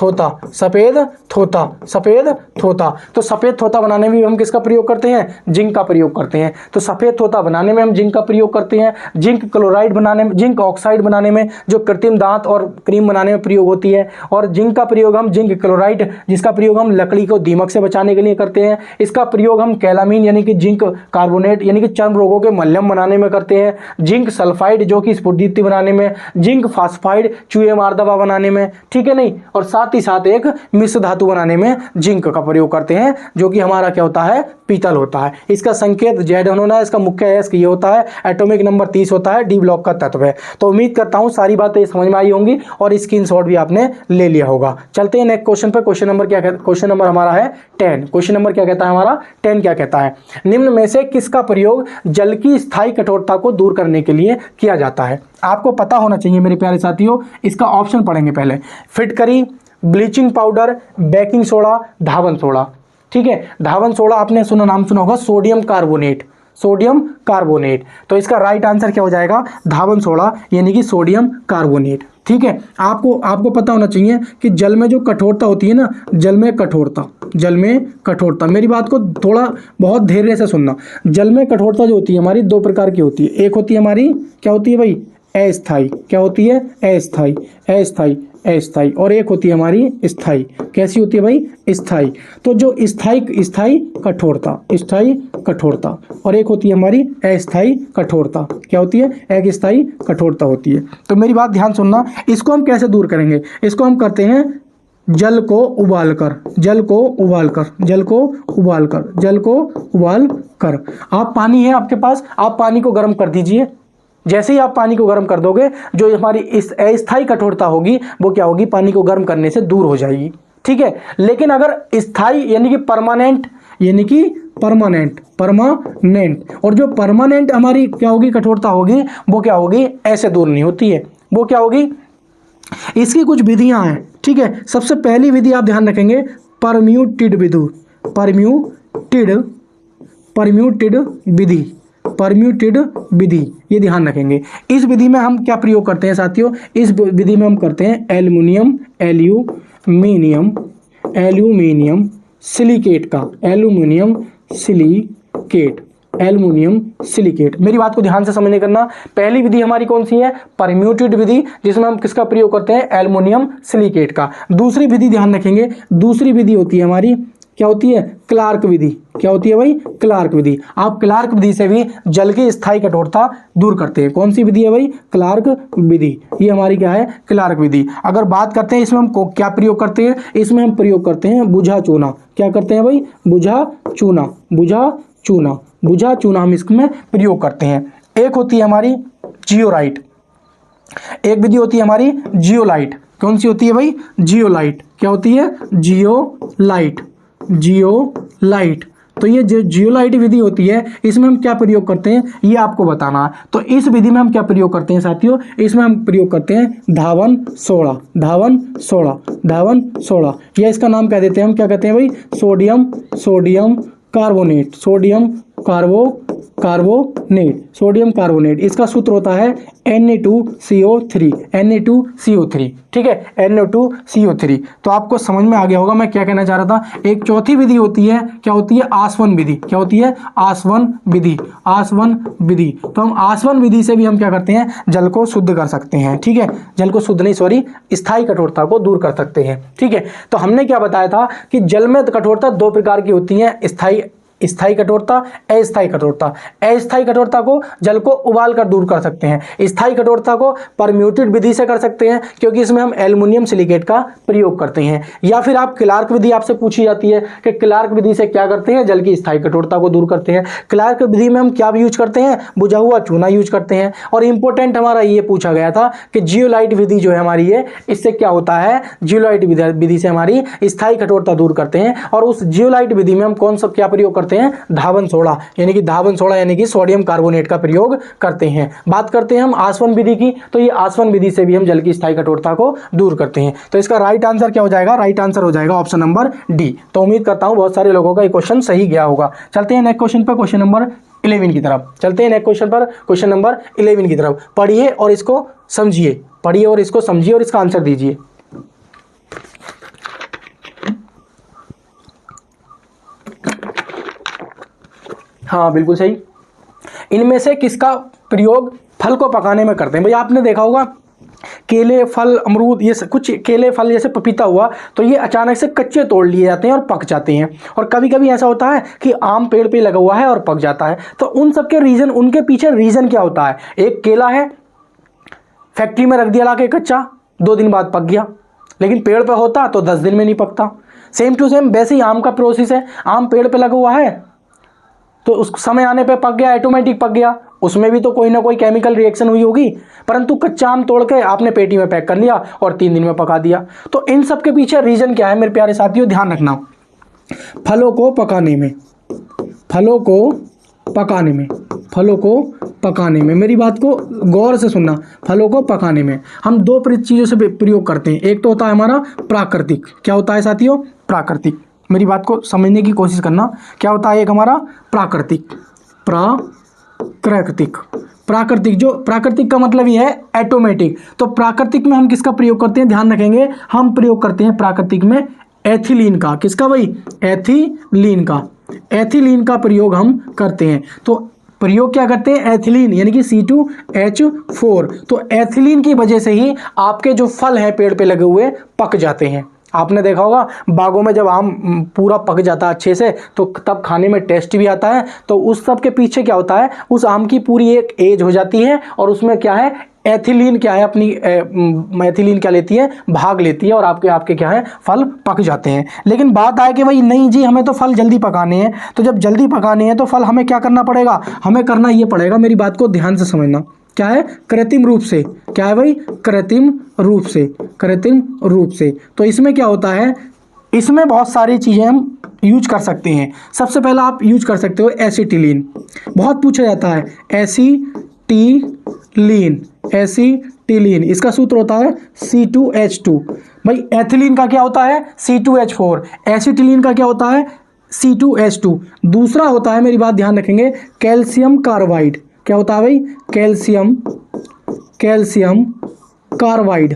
थोता, सफेद थोता, सफेद थोता। तो सफेद थोता बनाने में हम किसका प्रयोग करते हैं? जिंक का प्रयोग करते हैं। तो सफेद थोता बनाने में हम जिंक का प्रयोग करते हैं। जिंक क्लोराइड बनाने में, जिंक ऑक्साइड बनाने में, जो कृत्रिम दांत और क्रीम बनाने में प्रयोग होती है। और जिंक का प्रयोग हम, जिंक क्लोराइड, जिसका प्रयोग हम लकड़ी को दीमक से बचाने के लिए करते हैं। इसका प्रयोग हम कैलामीन यानी कि जिंक कार्बोनेट यानी कि चर्म रोगों के मलहम बनाने में करते हैं। जिंक सल्फाइड जो कि स्फुटित बनाने में, जिंक फास्फाइड चूहे मार दवा बनाने में। ठीक है नहीं, और साथ ही साथ एक मिश्र धातु बनाने में जिंक का प्रयोग करते हैं, जो कि हमारा क्या होता है? पीतल होता है। इसका संकेत Z होना है। इसका मुख्य अयस्क ये होता है। एटॉमिक नंबर 30 होता है। डी ब्लॉक का तत्व है। तो उम्मीद करता हूं सारी बातें समझ में आई होंगी और स्क्रीनशॉट भी आपने ले लिया होगा। चलते हैं नेक्स्ट क्वेश्चन पे। क्वेश्चन नंबर क्या कहता है? क्वेश्चन नंबर हमारा है 10। क्वेश्चन नंबर क्या कहता है हमारा? 10 क्या कहता है? निम्न में से किसका प्रयोग जल की स्थायी कठोरता को दूर करने के लिए किया जाता है? आपको पता होना चाहिए मेरे प्यारे साथियों। इसका ऑप्शन पढ़ेंगे पहले। फिटकरी, ब्लीचिंग पाउडर, बेकिंग सोडा, धावन सोडा। ठीक है, धावन सोडा आपने सुना, नाम सुना होगा, सोडियम कार्बोनेट, सोडियम कार्बोनेट। तो इसका राइट आंसर क्या हो जाएगा? धावन सोडा यानी कि सोडियम कार्बोनेट। ठीक है, आपको पता होना चाहिए कि जल में जो कठोरता होती है ना, जल में कठोरता, जल में कठोरता, मेरी बात को थोड़ा बहुत धैर्य से सुनना। जल में कठोरता जो होती है हमारी, दो प्रकार की होती है। एक होती है हमारी, क्या होती है भाई? अस्थाई। क्या होती है? अस्थाई, अस्थाई, अस्थाई। और एक होती है हमारी स्थाई। कैसी होती है भाई? स्थाई। तो जो स्थाई कठोरता, स्थाई कठोरता, और एक होती है हमारी अस्थाई कठोरता। क्या होती है? एक स्थाई कठोरता होती है। तो मेरी बात ध्यान सुनना। इसको हम कैसे दूर करेंगे? इसको हम करते हैं जल को उबालकर, जल को उबालकर, जल को उबालकर, जल को उबाल कर। आप पानी है आपके पास, आप पानी को गर्म कर दीजिए। जैसे ही आप पानी को गर्म कर दोगे, जो हमारी इस अस्थाई कठोरता होगी वो क्या होगी? पानी को गर्म करने से दूर हो जाएगी। ठीक है, लेकिन अगर स्थाई यानी कि परमानेंट, यानी कि परमानेंट, परमानेंट, और जो परमानेंट हमारी क्या होगी? कठोरता होगी, वो क्या होगी? ऐसे दूर नहीं होती है। वो क्या होगी? इसकी कुछ विधियां हैं। ठीक है, सबसे पहली विधि आप ध्यान रखेंगे, परम्यूटेड विधि, परम्यूटेड विधि, परम्यूटेड विधि, ये ध्यान रखेंगे। इस विधि में हम क्या प्रयोग करते हैं साथियों? इस विधि में हम करते हैं एल्युमिनियम, एल्यूमिनियम सिलिकेट का, एल्यूमिनियम सिलिकेट, एल्युमिनियम सिलिकेट। मेरी बात को ध्यान से समझने करना। पहली विधि हमारी कौन सी है? परम्यूटेड विधि, जिसमें हम किसका प्रयोग करते हैं? एल्युमिनियम सिलिकेट का। दूसरी विधि ध्यान रखेंगे, दूसरी विधि होती है हमारी, क्या होती है? क्लार्क विधि। क्या होती है भाई? क्लार्क विधि। आप क्लार्क विधि से भी जल की स्थायी कठोरता दूर करते हैं। कौन सी विधि है भाई? क्लार्क विधि। ये हमारी क्या है? क्लार्क विधि। अगर बात करते हैं इसमें हम क्या प्रयोग करते हैं? इसमें हम प्रयोग करते हैं बुझा चूना। क्या करते हैं भाई? बुझा चूना, बुझा चूना, बुझा चूना हम इसमें प्रयोग करते हैं। एक होती है हमारी जियोलाइट, एक विधि होती है हमारी जियोलाइट। कौन सी होती है भाई? जियोलाइट। क्या होती है? Zeolite, zeolite. तो ये जो जियोलाइट विधि होती है, इसमें हम क्या प्रयोग करते हैं ये आपको बताना है। तो इस विधि में हम क्या प्रयोग करते हैं साथियों? इसमें हम प्रयोग करते हैं धावन सोडा, धावन सोडा, धावन सोडा, या इसका नाम कह देते हैं हम, क्या कहते हैं भाई? Sodium carbonate, sodium carbonate. Carbonate, sodium carbonate, इसका सूत्र होता है Na2CO3, Na2CO3, ठीक है, Na2CO3। तो आपको समझ में आ गया होगा मैं क्या कहना चाह रहा था। एक चौथी विधि होती है, क्या होती है, आसवन विधि। क्या होती है, आसवन विधि, आसवन विधि। तो हम आसवन विधि से भी हम क्या करते हैं, जल को शुद्ध कर सकते हैं, ठीक है, जल को शुद्ध नहीं, सॉरी, स्थायी कठोरता को दूर कर सकते हैं, ठीक है। तो हमने क्या बताया था कि जल में कठोरता दो प्रकार की होती है, स्थायी कठोरता, अस्थायी कठोरता। अस्थायी कठोरता को जल को उबाल कर दूर कर सकते हैं, स्थायी कठोरता को परम्यूटेड विधि से कर सकते हैं, क्योंकि इसमें हम एल्युमिनियम सिलिकेट का प्रयोग करते हैं। या फिर आप क्लार्क विधि आपसे पूछी जाती है कि क्लार्क विधि से क्या करते हैं, जल की स्थायी कठोरता को दूर करते हैं। क्लार्क विधि में हम क्या भी यूज करते हैं, बुझा हुआ चूना यूज करते हैं। और इंपॉर्टेंट हमारा ये पूछा गया था कि जियोलाइट विधि जो है हमारी, ये इससे क्या होता है, जियोलाइट विधि से हमारी स्थायी कठोरता दूर करते हैं। और उस जियोलाइट विधि में हम कौन सा क्या प्रयोग करते हैं, धावन सोडा, यानी कि सोडियम कार्बोनेट का प्रयोग करते हैं। बात करते हैं हम आसवन विधि की, तो ये आसवन विधि से भी हम जल की स्थायी कठोरता को दूर करते हैं। तो इसका राइट आंसर क्या हो जाएगा, राइट आंसर हो जाएगा ऑप्शन नंबर डी। तो उम्मीद करता हूं बहुत सारे लोगों का ये क्वेश्चन सही गया होगा। चलते हैं नेक्स्ट क्वेश्चन पर, क्वेश्चन नंबर 11 की तरफ। चलते हैं नेक्स्ट क्वेश्चन पर, क्वेश्चन नंबर 11 की तरफ। पढ़िए और इसको समझिए, पढ़िए और इसको समझिए और इसका आंसर दीजिए। हाँ बिल्कुल सही। इनमें से किसका प्रयोग फल को पकाने में करते हैं। भाई आपने देखा होगा केले, फल, अमरूद, ये कुछ केले, फल जैसे पपीता हुआ, तो ये अचानक से कच्चे तोड़ लिए जाते हैं और पक जाते हैं। और कभी कभी ऐसा होता है कि आम पेड़ पे लगा हुआ है और पक जाता है। तो उन सब के रीजन, उनके पीछे रीजन क्या होता है। एक केला है, फैक्ट्री में रख दिया लाके कच्चा, 2 दिन बाद पक गया, लेकिन पेड़ पे होता तो 10 दिन में नहीं पकता। सेम टू सेम वैसे ही आम का प्रोसेस है। आम पेड़ पे लगा हुआ है तो उस समय आने पे पक गया, ऑटोमेटिक पक गया, उसमें भी तो कोई ना कोई केमिकल रिएक्शन हुई होगी। परंतु कच्चा आम तोड़ के आपने पेटी में पैक कर लिया और 3 दिन में पका दिया। तो इन सब के पीछे रीजन क्या है मेरे प्यारे साथियों, ध्यान रखना। फलों को पकाने में, फलों को पकाने में, फलों को पकाने में, मेरी बात को गौर से सुनना। फलों को पकाने में हम 2 चीज़ों से प्रयोग करते हैं। एक तो होता है हमारा प्राकृतिक, क्या होता है साथियों, प्राकृतिक। मेरी बात को समझने की कोशिश करना। क्या होता है एक हमारा प्राकृतिक, प्राकृतिक, प्राकृतिक, जो प्राकृतिक का मतलब ये है ऑटोमेटिक। तो प्राकृतिक में हम किसका प्रयोग करते हैं, ध्यान रखेंगे, हम प्रयोग करते हैं प्राकृतिक में एथिलीन का। किसका भाई, एथिलीन का। एथिलीन का प्रयोग हम करते हैं। तो प्रयोग क्या करते हैं, एथिलीन, यानी कि C2H4। तो एथिलीन की वजह से ही आपके जो फल हैं पेड़ पे लगे हुए पक जाते हैं। आपने देखा होगा बागों में जब आम पूरा पक जाता है अच्छे से, तो तब खाने में टेस्ट भी आता है। तो उस सब के पीछे क्या होता है, उस आम की पूरी एक एज हो जाती है और उसमें क्या है, एथिलीन क्या है, अपनी एथिलीन क्या लेती है, भाग लेती है और आपके क्या है, फल पक जाते हैं। लेकिन बात आए कि भाई नहीं जी, हमें तो फल जल्दी पकाने हैं। तो जब जल्दी पकाने हैं तो फल हमें क्या करना पड़ेगा, हमें करना ये पड़ेगा, मेरी बात को ध्यान से समझना, क्या है, कृत्रिम रूप से। क्या है भाई, कृत्रिम रूप से, कृत्रिम रूप से। तो इसमें क्या होता है, इसमें बहुत सारी चीज़ें हम यूज कर सकते हैं। सबसे पहला आप यूज कर सकते हो एसिटिलीन, बहुत पूछा जाता है, एसिटिलीन, एसिटिलीन, इसका सूत्र होता है C2H2। भाई एथिलीन का क्या होता है, C2H4, एसिटिलीन का क्या होता है, C2H2। दूसरा होता है, मेरी बात ध्यान रखेंगे, कैल्शियम कार्बाइड। क्या होता है भाई, calcium, calcium carbide,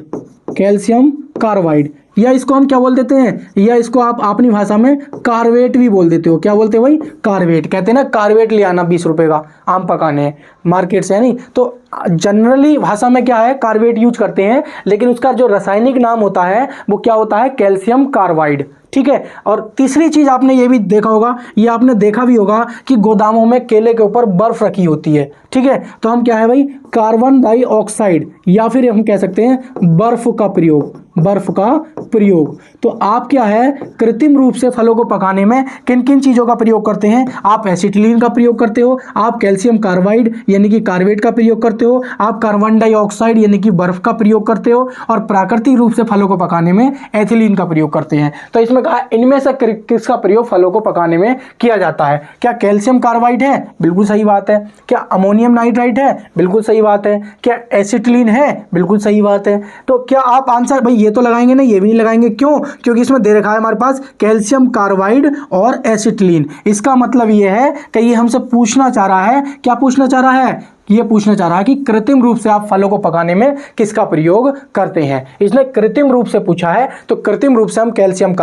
calcium carbide, या इसको हम क्या बोल देते हैं, या इसको आप अपनी भाषा में कार्बेट भी बोल देते हो। क्या बोलते हैं भाई, कार्बेट। कहते हैं ना कार्बेट ले आना 20 रुपए का, आम पकाने मार्केट से, है नहीं। तो जनरली भाषा में क्या है, कार्बेट यूज करते हैं, लेकिन उसका जो रासायनिक नाम होता है वो क्या होता है, कैल्शियम कार्बाइड, ठीक है। और तीसरी चीज आपने ये भी देखा होगा, ये आपने देखा भी होगा कि गोदामों में केले के ऊपर बर्फ रखी होती है, ठीक है। तो हम क्या है भाई, कार्बन डाइऑक्साइड, या फिर हम कह सकते हैं बर्फ का प्रयोग, बर्फ का प्रयोग। तो आप क्या है, कृत्रिम रूप से फलों को पकाने में किन किन चीज़ों का प्रयोग करते हैं, आप एसिटिलीन का प्रयोग करते हो, आप कैल्शियम कार्बाइड यानी कि कार्बेट का प्रयोग करते करते हो, आप कार्बन डाइऑक्साइड यानी कि बर्फ का प्रयोग करते हो, और प्राकृतिक रूप से फलों को पकाने में एथिलीन का प्रयोग करते हैं। तो इसमें कहा इनमें से किसका प्रयोग फलों को पकाने में किया जाता है? क्या कैल्शियम कार्बाइड है? बिल्कुल सही बात है। क्या अमोनियम नाइट्राइट है? बिल्कुल सही बात है। क्या एसिटिलीन है? बिल्कुल सही बात है। तो क्या आप आंसर भाई ये तो लगाएंगे ना, ये भी नहीं लगाएंगे, क्यों? क्योंकि इसमें दे रखा है हमारे पास कैल्शियम कार्बाइड और एसिटिलीन। इसका मतलब ये है कि ये हमसे पूछना चाह रहा है, क्या पूछना चाह रहा है? ये पूछना चाह रहा है कि कृत्रिम रूप से आप फलों को पकाने में किसका प्रयोग करते हैं। इसने कृत्रिम रूप से पूछा है, तो कृत्रिम रूप से हम कैल्शियम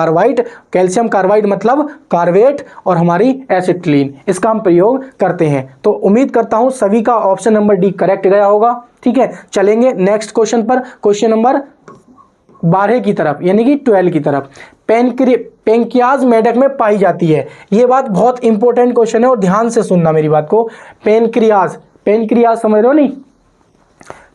कार्बाइड मतलब कार्बेट और हमारी एसिटिलीन, इसका हम प्रयोग करते हैं। तो उम्मीद करता हूं सभी का ऑप्शन नंबर डी करेक्ट गया होगा। ठीक है, चलेंगे नेक्स्ट क्वेश्चन पर, क्वेश्चन नंबर 12 की तरफ, यानी कि 12 की तरफ। पेनक्रियाज मेढक में पाई जाती है। ये बात बहुत इंपॉर्टेंट क्वेश्चन है और ध्यान से सुनना मेरी बात को। पेनक्रियाज समझ रहे हो नहीं?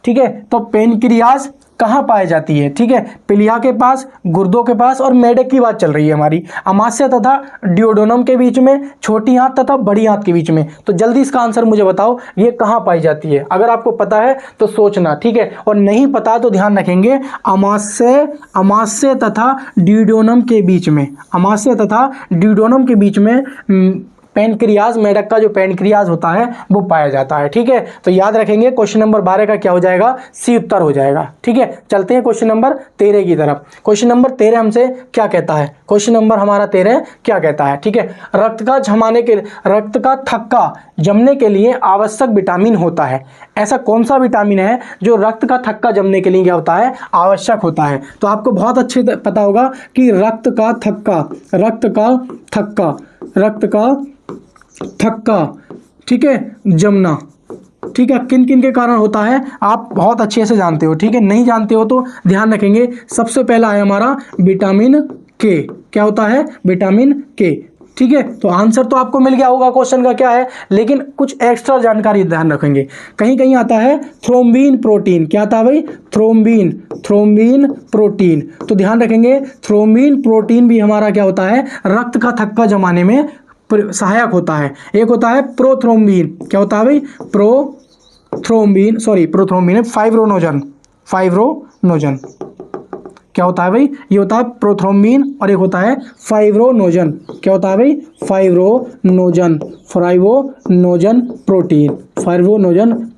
ठीक है, तो पेनक्रियाज कहाँ पाई जाती है? ठीक है, पिलिया के पास, गुर्दों के पास, और मेढक की बात चल रही है हमारी। अमाशय तथा डिओडोनम के बीच में, छोटी आंत तथा बड़ी आंत के बीच में। तो जल्दी इसका आंसर मुझे बताओ, ये कहाँ पाई जाती है? अगर आपको पता है तो सोचना, ठीक है, और नहीं पता तो ध्यान रखेंगे अमाशय तथा डिओडोनम के बीच में, अमाशय तथा डिओडोनम के बीच में पेनक्रियाज, मेढक का जो पेनक्रियाज होता है वो पाया जाता है। ठीक है, तो याद रखेंगे क्वेश्चन नंबर 12 का क्या हो जाएगा? सी उत्तर हो जाएगा। ठीक है, चलते हैं क्वेश्चन नंबर 13 की तरफ। क्वेश्चन नंबर 13 हमसे क्या कहता है? क्वेश्चन नंबर हमारा 13 क्या कहता है? ठीक है, रक्त का थक्का जमने के लिए आवश्यक विटामिन होता है। ऐसा कौन सा विटामिन है जो रक्त का थक्का जमने के लिए क्या होता है? आवश्यक होता है। तो आपको बहुत अच्छे पता होगा कि रक्त का थक्का, ठीक है, जमना, ठीक है, किन किन के कारण होता है आप बहुत अच्छे से जानते हो। ठीक है, नहीं जानते हो तो ध्यान रखेंगे। सबसे पहला है हमारा विटामिन के। क्या होता है? विटामिन के। ठीक है, तो आंसर तो आपको मिल गया होगा क्वेश्चन का क्या है, लेकिन कुछ एक्स्ट्रा जानकारी ध्यान रखेंगे। कहीं कहीं आता है थ्रोम्बिन प्रोटीन। क्या आता है भाई? Thrombin protein. तो ध्यान रखेंगे थ्रोम्बिन प्रोटीन भी हमारा क्या होता है? रक्त का थक्का जमाने में सहायक होता है। एक होता है प्रोथ्रोम्बिन। क्या होता है भाई? Prothrombin fibrinogen. क्या होता है भाई? ये होता है प्रोथ्रोम्बिन, और एक होता है फाइब्रोनोजन। क्या होता है भाई? Fibrinogen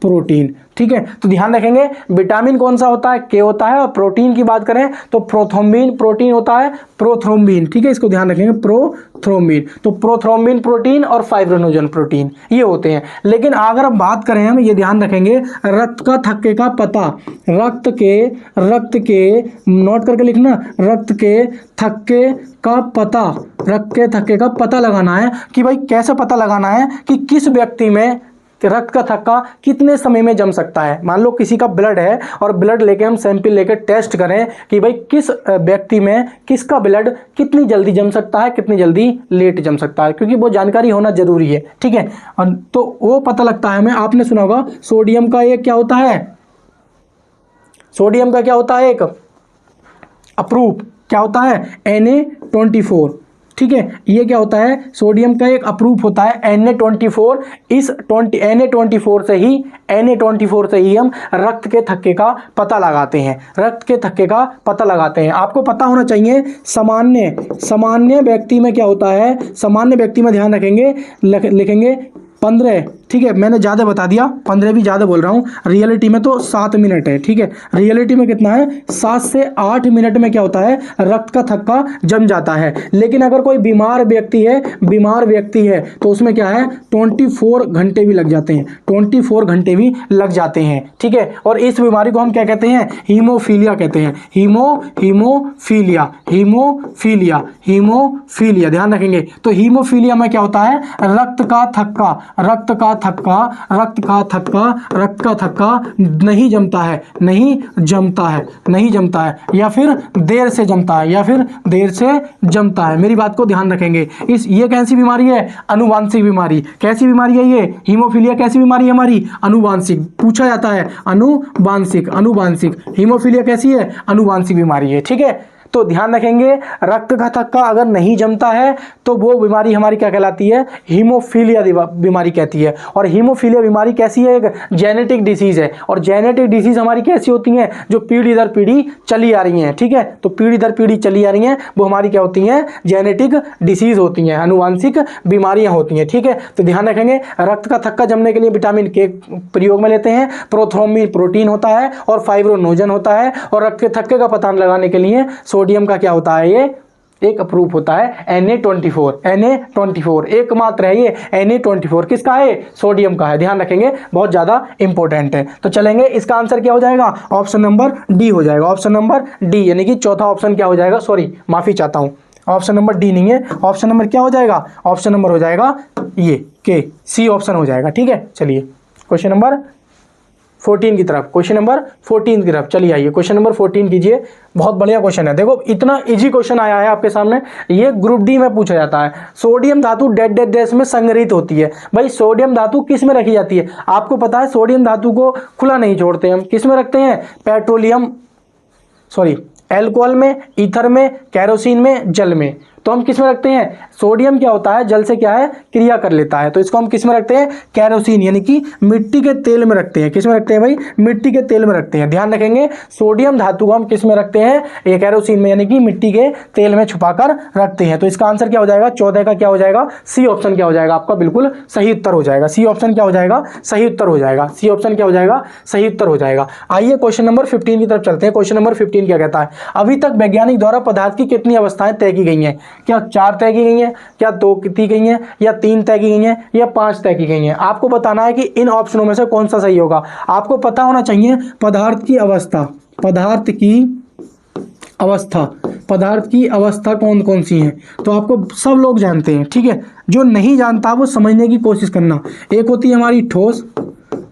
protein. ठीक है, तो ध्यान रखेंगे विटामिन कौन सा होता है? के होता है, और प्रोटीन की बात करें तो प्रोथ्रोम्बिन प्रोटीन होता है, प्रोथ्रोम्बिन। ठीक है, इसको ध्यान रखेंगे, प्रोथ्रोम्बिन। तो प्रोथ्रोम्बिन प्रोटीन और फाइब्रोनोजन प्रोटीन ये होते हैं। लेकिन अगर हम बात करें, हम ये ध्यान रखेंगे रक्त का थक्के का पता, रक्त के नोट करके लिखना, रक्त के थक्के का पता लगाना है कि भाई कैसे पता लगाना है कि किस व्यक्ति में रक्त का थक्का कितने समय में जम सकता है। मान लो किसी का ब्लड है और ब्लड लेके हम सैंपल लेके टेस्ट करें कि भाई किस व्यक्ति में किसका ब्लड कितनी जल्दी जम सकता है, कितनी जल्दी लेट जम सकता है, क्योंकि वो जानकारी होना जरूरी है। ठीक है, और तो वो पता लगता है हमें। आपने सुना होगा सोडियम का एक क्या होता है? सोडियम का क्या होता है? एक अप्रूप। क्या होता है? Na24। ठीक है, ये क्या होता है? सोडियम का एक अप्रूप होता है Na24। इस Na24 से ही हम रक्त के थक्के का पता लगाते हैं। आपको पता होना चाहिए सामान्य व्यक्ति में क्या होता है? सामान्य व्यक्ति में ध्यान रखेंगे, लिखेंगे 15। ठीक है, मैंने ज़्यादा बता दिया, 15 भी ज़्यादा बोल रहा हूँ। रियलिटी में तो 7 मिनट है। ठीक है, रियलिटी में कितना है? 7 से 8 मिनट में क्या होता है? रक्त का थक्का जम जाता है। लेकिन अगर कोई बीमार व्यक्ति है तो उसमें क्या है? 24 घंटे भी लग जाते हैं, 24 घंटे भी लग जाते हैं। ठीक है, और इस बीमारी को हम क्या कहते हैं? हीमोफीलिया कहते हैं। हीमोफीलिया ध्यान रखेंगे। तो हीमोफीलिया में क्या होता है? रक्त का थक्का नहीं जमता है, या फिर देर से जमता है। मेरी बात को ध्यान रखेंगे। ये कैसी बीमारी है? अनुवांशिक बीमारी। कैसी बीमारी है ये? हीमोफीलिया कैसी बीमारी है हमारी? अनुवांशिक। पूछा जाता है अनुवांशिक। हीमोफीलिया कैसी है? अनुवांशिक बीमारी है। ठीक है, तो ध्यान रखेंगे, रक्त का थक्का अगर नहीं जमता है तो वो बीमारी हमारी क्या कहलाती है, हीमोफीलिया बीमारी कहती है। और हीमोफीलिया बीमारी कैसी है, एक जेनेटिक डिसीज है। और जेनेटिक डिसीज हमारी कैसी होती हैं, जो पीढ़ी दर पीढ़ी चली आ रही हैं, ठीक है। तो पीढ़ी दर पीढ़ी चली आ रही हैं वो हमारी क्या होती हैं, जेनेटिक डिसीज होती हैं, आनुवांशिक बीमारियां होती हैं, ठीक है। तो ध्यान रखेंगे, रक्त का थक्का जमने के लिए विटामिन के प्रयोग में लेते हैं, प्रोथ्रोम्बिन प्रोटीन होता है और फाइब्रोनोजन होता है। और रक्त के थक्के का पता लगाने के लिए सोडियम का क्या होता है, ये एक प्रूफ होता है Na24। Na24 एकमात्र है ये, Na24 किसका है, सोडियम का है। ध्यान रखेंगे, बहुत ज्यादा इंपॉर्टेंट है। तो चलेंगे, इसका आंसर क्या हो जाएगा, ऑप्शन नंबर डी हो जाएगा। ऑप्शन नंबर डी यानी कि चौथा ऑप्शन क्या हो जाएगा, सॉरी माफी चाहता हूं, ऑप्शन नंबर डी नहीं है, ऑप्शन नंबर क्या हो जाएगा, ऑप्शन नंबर हो जाएगा ये के, सी ऑप्शन हो जाएगा, ठीक है। चलिए क्वेश्चन नंबर 14 की तरफ, क्वेश्चन नंबर 14 की तरफ चलिए आइए, क्वेश्चन नंबर 14 कीजिए। बहुत बढ़िया क्वेश्चन है, देखो इतना इजी क्वेश्चन आया है आपके सामने, ये ग्रुप डी में पूछा जाता है। सोडियम धातु डेड डेड डैश में संग्रहित होती है। भाई सोडियम धातु किस में रखी जाती है, आपको पता है सोडियम धातु को खुला नहीं छोड़ते हम, किस में रखते हैं, पेट्रोलियम सॉरी एल्कोहल में, ईथर में, कैरोसिन में, जल में। तो हम किस में रखते हैं, सोडियम क्या होता है, जल से क्या है, क्रिया कर लेता है, तो इसको हम किस में रखते हैं, कैरोसिन यानी कि मिट्टी के तेल में रखते हैं। किस में रखते हैं भाई, मिट्टी के तेल में रखते हैं। ध्यान रखेंगे, सोडियम धातु को हम किस में रखते हैं, ये कैरोसिन में यानी कि मिट्टी के तेल में छुपाकर रखते हैं। तो इसका आंसर क्या हो जाएगा, 14 का क्या हो जाएगा, सी ऑप्शन क्या हो जाएगा, आपका बिल्कुल सही उत्तर हो जाएगा। सी ऑप्शन क्या हो जाएगा, सही उत्तर हो जाएगा। सी ऑप्शन क्या हो जाएगा, सही उत्तर हो जाएगा। आइए क्वेश्चन नंबर 15 की तरफ चलते हैं। क्वेश्चन नंबर 15 क्या कहता है, अभी तक वैज्ञानिक द्वारा पदार्थ की कितनी अवस्थाएं तय की गई हैं, क्या 4 तय की गई हैं, क्या 2 की गई हैं, या 3 तय की गई हैं, या 5 तय की गई हैं। आपको बताना है कि इन ऑप्शनों में से कौन सा सही होगा। आपको पता होना चाहिए पदार्थ की अवस्था, पदार्थ की अवस्था, पदार्थ की अवस्था कौन कौन सी है, तो आपको सब लोग जानते हैं, ठीक है। जो नहीं जानता वो समझने की कोशिश करना। एक होती है हमारी ठोस,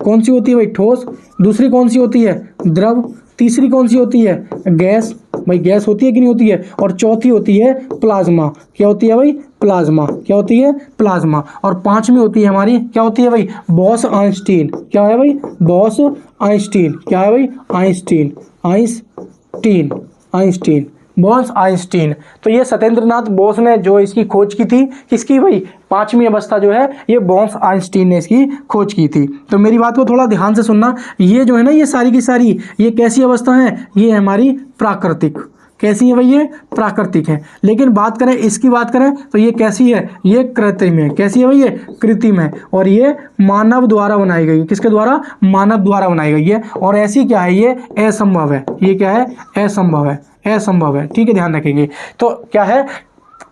कौन सी होती है भाई, ठोस। दूसरी कौन सी होती है, द्रव। तीसरी कौन सी होती है, गैस, भाई गैस होती है कि नहीं होती है। और चौथी होती है प्लाज्मा, क्या होती है भाई, प्लाज्मा, क्या होती है, प्लाज्मा। और पांचवी होती है हमारी, क्या होती है भाई, बॉस आइंस्टीन, क्या है भाई, बॉस आइंस्टीन, क्या है भाई, Einstein, Einstein, Einstein, boss Einstein. तो ये सत्येंद्रनाथ बोस ने जो इसकी खोज की थी, किसकी भाई, पांचवी अवस्था जो है ये बॉस आइंस्टीन ने इसकी खोज की थी। तो मेरी बात को थोड़ा ध्यान से सुनना, ये जो है ना ये सारी की सारी ये कैसी अवस्था है, ये हमारी प्राकृतिक, कैसी है भाई, ये प्राकृतिक है। लेकिन बात करें इसकी, बात करें तो ये कैसी है, ये कृत्रिम है। कैसी है भाई, ये कृत्रिम है। और ये मानव द्वारा बनाई गई, किसके द्वारा, मानव द्वारा बनाई गई है। और ऐसी क्या है, ये असंभव है। ये क्या है, असंभव है, असंभव है, ठीक है, ध्यान रखेंगे। तो क्या है,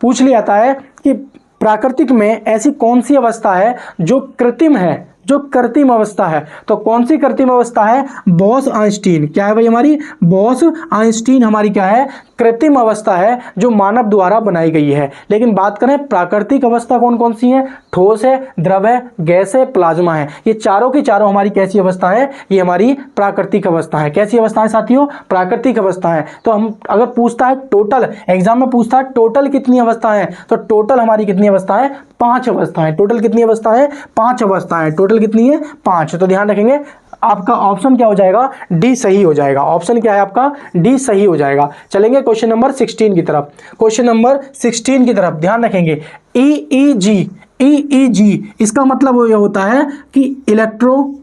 पूछ लिया जाता है कि प्राकृतिक में ऐसी कौन सी अवस्था है जो कृत्रिम है, जो कृत्रिम अवस्था है। तो कौन सी कृत्रिम अवस्था है, बॉस आइंस्टीन, क्या है भाई हमारी, बॉस आइंस्टीन हमारी क्या है, कृत्रिम अवस्था है जो मानव द्वारा बनाई गई है। लेकिन बात करें प्राकृतिक अवस्था कौन कौन सी है, ठोस है, द्रव है, गैस है, प्लाज्मा है। ये चारों की चारों हमारी कैसी अवस्था है, ये हमारी प्राकृतिक अवस्था है। कैसी अवस्था है साथियों, प्राकृतिक अवस्था है। तो हम अगर पूछता है टोटल, एग्जाम में पूछता है टोटल कितनी अवस्था है, तो टोटल हमारी कितनी अवस्था है, 5 अवस्थाएं। टोटल कितनी अवस्था है, 5 अवस्थाएं। टोटल कितनी है, 5। तो ध्यान रखेंगे, आपका ऑप्शन क्या हो जाएगा, डी सही हो जाएगा। ऑप्शन क्या है आपका, डी सही हो जाएगा। चलेंगे क्वेश्चन नंबर 16 की तरफ। क्वेश्चन नंबर 16 की तरफ ध्यान रखेंगे, ईईजी, ईईजी इसका मतलब ये होता है कि इलेक्ट्रो,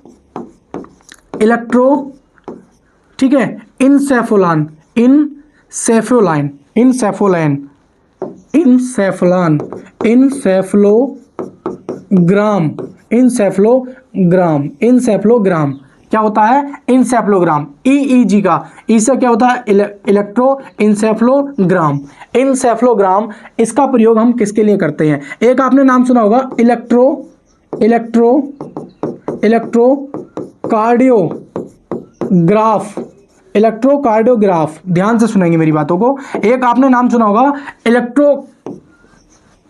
ठीक है, इनसेफोलान, इनसेफोलाइन, इनसेफोलाइन, इनसेफलान, इनसेफलोग्राम, इनसेफलोग्राम, इनसेफलोग्राम क्या होता है, इनसेफलोग्राम। ईईजी का ई से क्या होता है, इलेक्ट्रो इनसेफलोग्राम। इनसेफलोग्राम इसका प्रयोग हम किसके लिए करते हैं, एक आपने नाम सुना होगा इलेक्ट्रोकार्डियोग्राफ, इलेक्ट्रोकार्डियोग्राफ। ध्यान से सुनेंगे मेरी बातों को। एक आपने नाम सुना होगा इलेक्ट्रो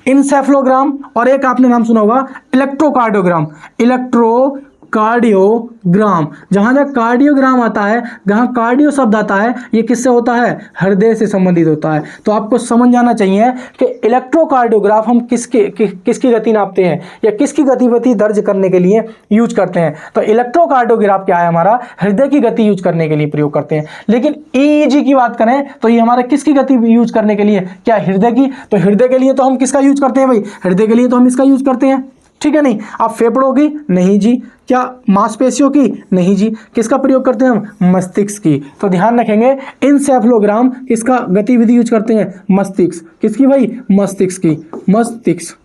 इनसेफलोग्राम और एक आपने नाम सुना होगा इलेक्ट्रोकार्डियोग्राम। Electro cardiogram. जहां जहां कार्डियोग्राम आता है, जहां कार्डियो शब्द आता है, ये किससे होता है? हृदय से संबंधित होता है। तो आपको समझ जाना चाहिए कि इलेक्ट्रोकार्डियोग्राफ हम किसकी गति नापते हैं या किसकी गतिविधि दर्ज करने के लिए यूज करते हैं। तो इलेक्ट्रोकार्डियोग्राफ क्या है? हमारा हृदय की गति यूज करने के लिए प्रयोग करते हैं। लेकिन ईईजी की बात करें तो ये हमारा किसकी गति यूज करने के लिए? क्या हृदय की? तो हृदय के लिए तो हम किसका यूज करते हैं भाई? हृदय के लिए तो हम इसका यूज करते हैं, ठीक है। नहीं, आप फेफड़ों की? नहीं जी। क्या मांसपेशियों की? नहीं जी। किसका प्रयोग करते हैं हम? मस्तिष्क की। तो ध्यान रखेंगे, इंसेफ्लोग्राम किसका गतिविधि यूज करते हैं? मस्तिष्क। किसकी भाई? मस्तिष्क की। मस्तिष्क,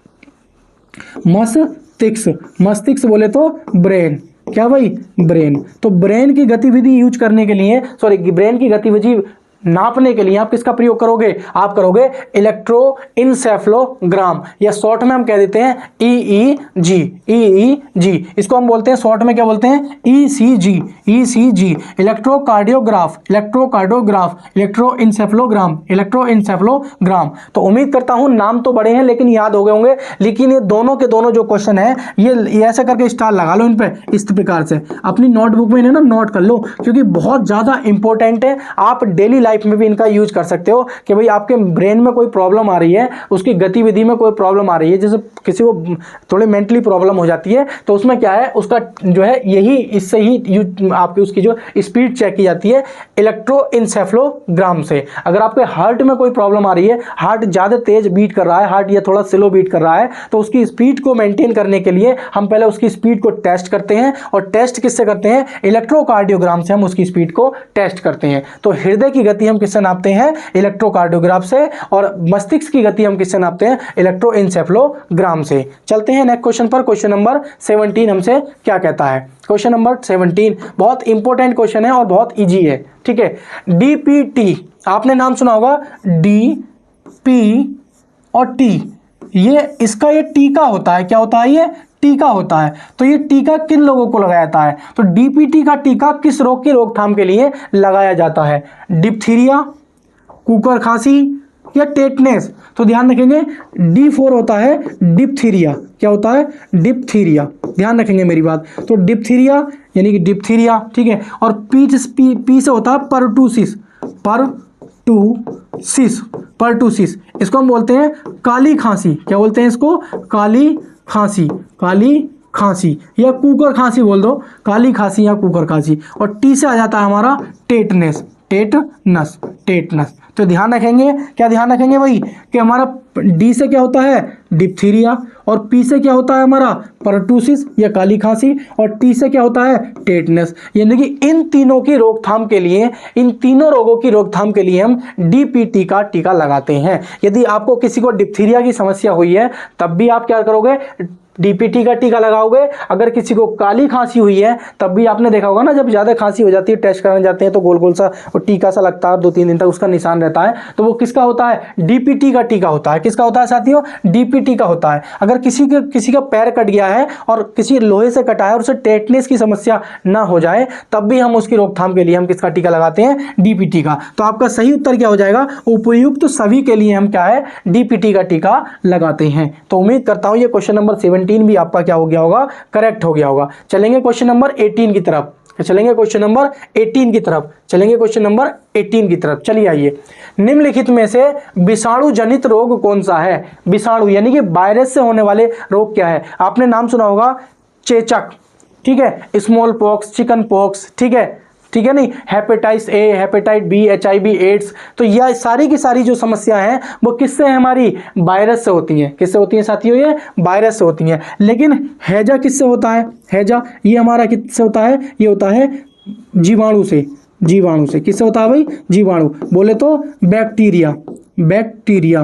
मस्तिष्क, मस्तिष्क बोले तो ब्रेन। क्या भाई? ब्रेन। तो ब्रेन की गतिविधि यूज करने के लिए, सॉरी, ब्रेन की गतिविधि नापने के लिए आप किसका प्रयोग करोगे? आप करोगे इलेक्ट्रोइंसेफ्लोग्राम, या शॉर्ट में हम कह देते हैं ईईजी। ईईजी इसको हम बोलते हैं शॉर्ट में, क्या बोलते हैं? ECG. ECG, electrocardiograph, electrocardiograph, electroencephalogram, electroencephalogram. तो उम्मीद करता हूं नाम तो बड़े हैं लेकिन याद हो गए होंगे। लेकिन ये दोनों के दोनों जो क्वेश्चन है, ये ऐसा करके स्टार लगा लो इन पे, इस प्रकार से अपनी नोटबुक में इन्हें ना नोट कर लो, क्योंकि बहुत ज्यादा इंपॉर्टेंट है। आप डेली लाइफ में भी इनका यूज कर सकते हो कि भाई आपके ब्रेन में कोई प्रॉब्लम आ रही है, उसकी गतिविधि में कोई प्रॉब्लम आ रही है, जैसे किसी को थोड़ी मेंटली प्रॉब्लम हो जाती है, तो उसमें क्या है, उसका जो है यही, इससे ही आपकी उसकी जो स्पीड चेक की जाती है इलेक्ट्रोइंसेफ्लोग्राम से। अगर आपके हार्ट में कोई प्रॉब्लम आ रही है, हार्ट ज़्यादा तेज बीट कर रहा है, हार्ट या थोड़ा स्लो बीट कर रहा है, तो उसकी स्पीड को मेंटेन करने के लिए हम पहले उसकी स्पीड को टेस्ट करते हैं। और टेस्ट किससे करते हैं? इलेक्ट्रोकार्डियोग्राम से हम उसकी स्पीड को टेस्ट करते हैं। तो हृदय की गति हम किससे नापते हैं? इलेक्ट्रोकार्डियोग्राफ से। और मस्तिष्क की गति हम किससे नापते हैं? इलेक्ट्रोइंसेफ्लोग्राम से। चलते हैं नेक्स्ट क्वेश्चन पर। क्वेश्चन नंबर 17 हमसे क्या कहता है? क्वेश्चन नंबर 17 बहुत इंपॉर्टेंट क्वेश्चन है और बहुत इजी है, ठीक है। डीपीटी, आपने नाम सुना होगा, डी पी और टी, ये इसका ये टीका होता है। क्या होता है? ये टीका होता है। तो ये टीका किन लोगों को लगाया जाता है? तो डीपीटी का टीका किस रोग की रोकथाम के लिए लगाया जाता है? डिप्थीरिया, कुकर खांसी या टेटनेस? तो ध्यान रखेंगे, D4 होता है डिप्थीरिया। क्या होता है? डिप्थीरिया। ध्यान रखेंगे मेरी बात। तो डिप्थीरिया यानी कि डिप्थीरिया, ठीक है। और पी से होता है परटूसिस। परटूसिस, परटूसिस, इसको हम बोलते हैं काली खांसी। क्या बोलते हैं इसको? काली खांसी, काली खांसी या कुकर खांसी बोल दो, काली खांसी या कुकर खांसी। और टी से आ जाता है हमारा टेटनेस, टेटनस, टेटनस। तो ध्यान रखेंगे, क्या ध्यान रखेंगे भाई, कि हमारा डी से क्या होता है? डिप्थीरिया, और पी से क्या होता है हमारा? परटूसिस या काली खांसी, और टी से क्या होता है? टेटनस। यानी कि इन तीनों की रोकथाम के लिए, इन तीनों रोगों की रोकथाम के लिए हम डीपीटी का टीका लगाते हैं। यदि आपको किसी को डिप्थीरिया की समस्या हुई है, तब भी आप क्या करोगे? डीपीटी का टीका लगाओगे। अगर किसी को काली खांसी हुई है, तब भी आपने देखा होगा ना, जब ज़्यादा खांसी हो जाती है, टेस्ट कराने जाते हैं तो गोल गोल सा वो टीका सा लगता है, 2-3 दिन तक उसका निशान रहता है, तो वो किसका होता है? डीपीटी का टीका होता है। किसका होता है साथियों? डीपीटी का होता है। अगर किसी का पैर कट गया है और किसी लोहे से कटा है और उसे टेटनेस की समस्या ना हो जाए, तब भी हम उसकी रोकथाम के लिए हम किसका टीका लगाते हैं? डीपीटी का। तो आपका सही उत्तर क्या हो जाएगा? उपर्युक्त सभी के लिए हम क्या है? डीपीटी का टीका लगाते हैं। तो उम्मीद करता हूं ये क्वेश्चन नंबर 17 भी आपका क्या हो गया होगा? करेक्ट हो गया होगा। चलेंगे क्वेश्चन नंबर 18 की तरफ। चलेंगे क्वेश्चन नंबर 18 की तरफ। चलेंगे क्वेश्चन नंबर 18 की तरफ। चलिए आइए, निम्नलिखित में से विषाणु जनित रोग कौन सा है? विषाणु यानी कि वायरस से होने वाले रोग क्या है? आपने नाम सुना होगा चेचक, ठीक है, स्मॉल पॉक्स, चिकन पॉक्स, ठीक है, ठीक है, नहीं, hepatitis A, hepatitis B, HIV, AIDS. तो यह सारी की सारी जो समस्या है वो किससे है? हमारी वायरस से होती हैं। किससे होती हैं साथियों? ये वायरस से होती हैं। लेकिन हैजा किससे होता है? हैजा ये हमारा किससे होता है? ये होता है जीवाणु से। जीवाणु से। किससे होता है भाई? जीवाणु। बोले तो बैक्टीरिया, बैक्टीरिया,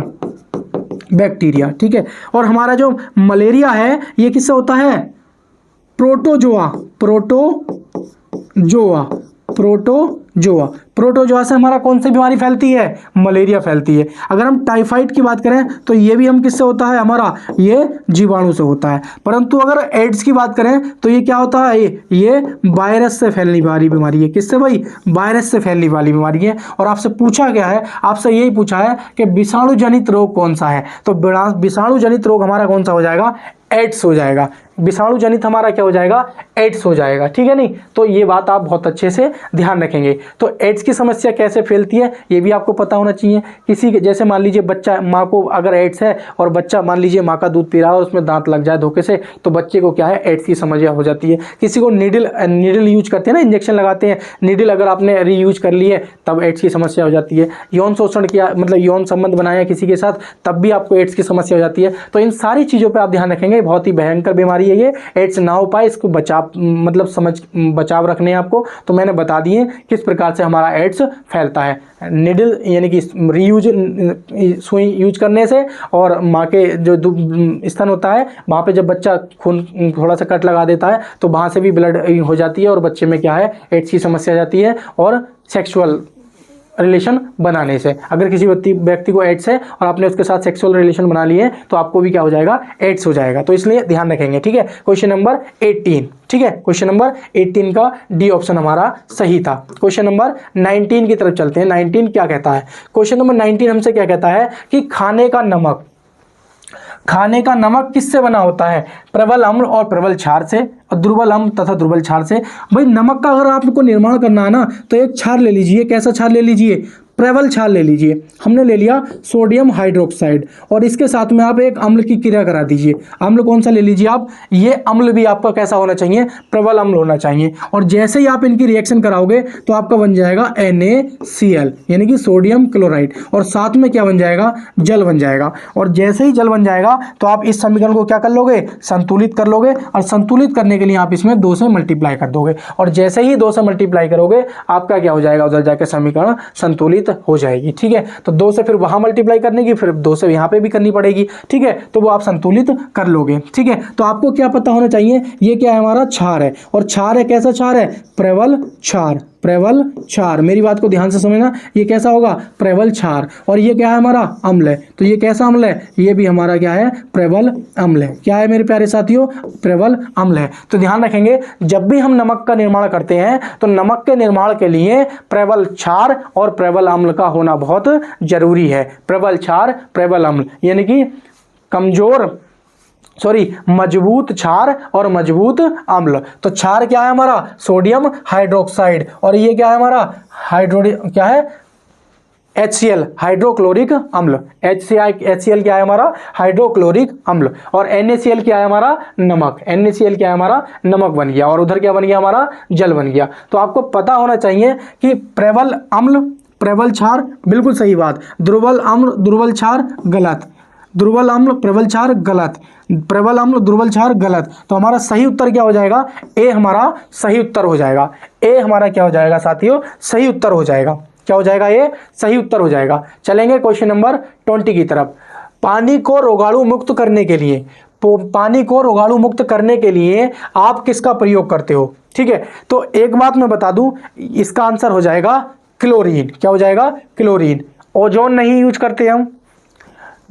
बैक्टीरिया, ठीक है। और हमारा जो मलेरिया है ये किससे होता है? Protozoa, protozoa, protozoa. प्रोटोजोआ से हमारा कौन सी बीमारी फैलती है? मलेरिया फैलती है। अगर हम टाइफाइड की बात करें तो ये भी हम किससे होता है? हमारा ये जीवाणु से होता है। परंतु अगर एड्स की बात करें तो ये क्या होता है? ये वायरस से फैलने वाली बीमारी है। किससे भाई? वायरस से फैलने वाली बीमारी है। और आपसे पूछा गया है, आपसे यही पूछा है कि विषाणु जनित रोग कौन सा है, तो विषाणु जनित रोग हमारा कौन सा हो जाएगा? एड्स हो जाएगा। विषाणु जनित हमारा क्या हो जाएगा? एड्स हो जाएगा। ठीक है नहीं? तो ये बात आप बहुत अच्छे से ध्यान रखेंगे। तो एड्स की समस्या कैसे फैलती है ये भी आपको पता होना चाहिए। किसी के जैसे मान लीजिए बच्चा, माँ को अगर एड्स है और बच्चा मान लीजिए माँ का दूध पी रहा है और उसमें दांत लग जाए धोखे से, तो बच्चे को क्या है? एड्स की समस्या हो जाती है। किसी को नीडल यूज करते हैं ना, इंजेक्शन लगाते हैं, नीडल अगर आपने रीयूज कर ली है तब एड्स की समस्या हो जाती है। यौन शोषण किया, मतलब यौन संबंध बनाया किसी के साथ, तब भी आपको एड्स की समस्या हो जाती है। तो इन सारी चीज़ों पर आप ध्यान रखेंगे। बहुत ही भयंकर बीमारी है ये, एड्स ना हो पाए इसको बचाव रखने हैं आपको। तो मैंने बता दिए किस प्रकार से हमारा एड्स फैलता है। निडल यानी कि रीयूज, सुई यूज करने से, और माँ के जो स्तन होता है वहाँ पे जब बच्चा खून थोड़ा सा कट लगा देता है तो वहाँ से भी ब्लड हो जाती है और बच्चे में क्या है? एड्स की समस्या आ जाती है। और सेक्सुअल रिलेशन बनाने से, अगर किसी व्यक्ति को एड्स है और आपने उसके साथ सेक्सुअल रिलेशन बना लिए तो आपको भी क्या हो जाएगा? एड्स हो जाएगा। तो इसलिए ध्यान रखेंगे। ठीक है, क्वेश्चन नंबर 18। ठीक है, क्वेश्चन नंबर 18 का डी ऑप्शन हमारा सही था। क्वेश्चन नंबर 19 की तरफ चलते हैं। 19 क्या कहता है? क्वेश्चन नंबर 19 हमसे क्या कहता है कि खाने का नमक किससे बना होता है? प्रबल अम्ल और प्रबल क्षार से, और दुर्बल अम्ल तथा दुर्बल क्षार से। भाई नमक का अगर आपको निर्माण करना है ना तो एक क्षार ले लीजिए। कैसा क्षार ले लीजिए? प्रबल क्षार ले लीजिए। हमने ले लिया सोडियम हाइड्रोक्साइड, और इसके साथ में आप एक अम्ल की क्रिया करा दीजिए। अम्ल कौन सा ले लीजिए आप? ये अम्ल भी आपका कैसा होना चाहिए? प्रबल अम्ल होना चाहिए। और जैसे ही आप इनकी रिएक्शन कराओगे तो आपका बन जाएगा NaCl यानी कि सोडियम क्लोराइड, और साथ में क्या बन जाएगा? जल बन जाएगा। और जैसे ही जल बन जाएगा तो आप इस समीकरण को क्या कर लोगे? संतुलित कर लोगे। और संतुलित करने के लिए आप इसमें 2 से मल्टीप्लाई कर दोगे, और जैसे ही 2 से मल्टीप्लाई करोगे आपका क्या हो जाएगा? उधर जाकर समीकरण संतुलित हो जाएगी। ठीक है, तो 2 से फिर वहां मल्टीप्लाई करने की, फिर 2 से यहां पे भी करनी पड़ेगी। ठीक है, तो वो आप संतुलित कर लोगे। ठीक है, तो आपको क्या पता होना चाहिए? ये क्या है? हमारा क्षार है। और क्षार है, कैसा क्षार है? प्रबल क्षार। प्रबल क्षार, मेरी बात को ध्यान से समझना, ये कैसा होगा? प्रबल क्षार। और ये क्या है? हमारा अम्ल है। तो ये कैसा अम्ल है? ये भी हमारा क्या है? प्रबल अम्ल है। क्या है मेरे प्यारे साथियों? प्रबल अम्ल है। तो ध्यान रखेंगे, जब भी हम नमक का निर्माण करते हैं तो नमक के निर्माण के लिए प्रबल क्षार और प्रबल अम्ल का होना बहुत जरूरी है। प्रबल क्षार, प्रबल अम्ल, यानी कि मजबूत क्षार और मजबूत अम्ल। तो क्षार क्या है हमारा? सोडियम हाइड्रोक्साइड, और ये क्या है हमारा? क्या है? HCl, हाइड्रोक्लोरिक अम्ल। HCl क्या है हमारा? हाइड्रोक्लोरिक अम्ल। और NaCl क्या है हमारा? नमक। NaCl क्या है हमारा? नमक बन गया। और उधर क्या बन गया हमारा? जल बन गया। तो आपको पता होना चाहिए कि प्रबल अम्ल, प्रबल क्षार, बिल्कुल सही बात। दुर्बल अम्ल, दुर्बल क्षार, गलत। दुर्बल अम्ल, प्रबल क्षार, गलत। प्रबल अम्ल, दुर्बल क्षार, गलत। तो हमारा सही उत्तर क्या हो जाएगा? ए हमारा सही उत्तर हो जाएगा। ए हमारा क्या हो जाएगा साथियों? सही उत्तर हो जाएगा। क्या हो जाएगा? ये सही उत्तर हो जाएगा। चलेंगे क्वेश्चन नंबर 20 की तरफ। पानी को रोगाणु मुक्त करने के लिए आप किसका प्रयोग करते हो? ठीक है, तो एक बात मैं बता दूं, इसका आंसर हो जाएगा क्लोरीन। क्या हो जाएगा? क्लोरीन। ओजोन नहीं यूज करते हम,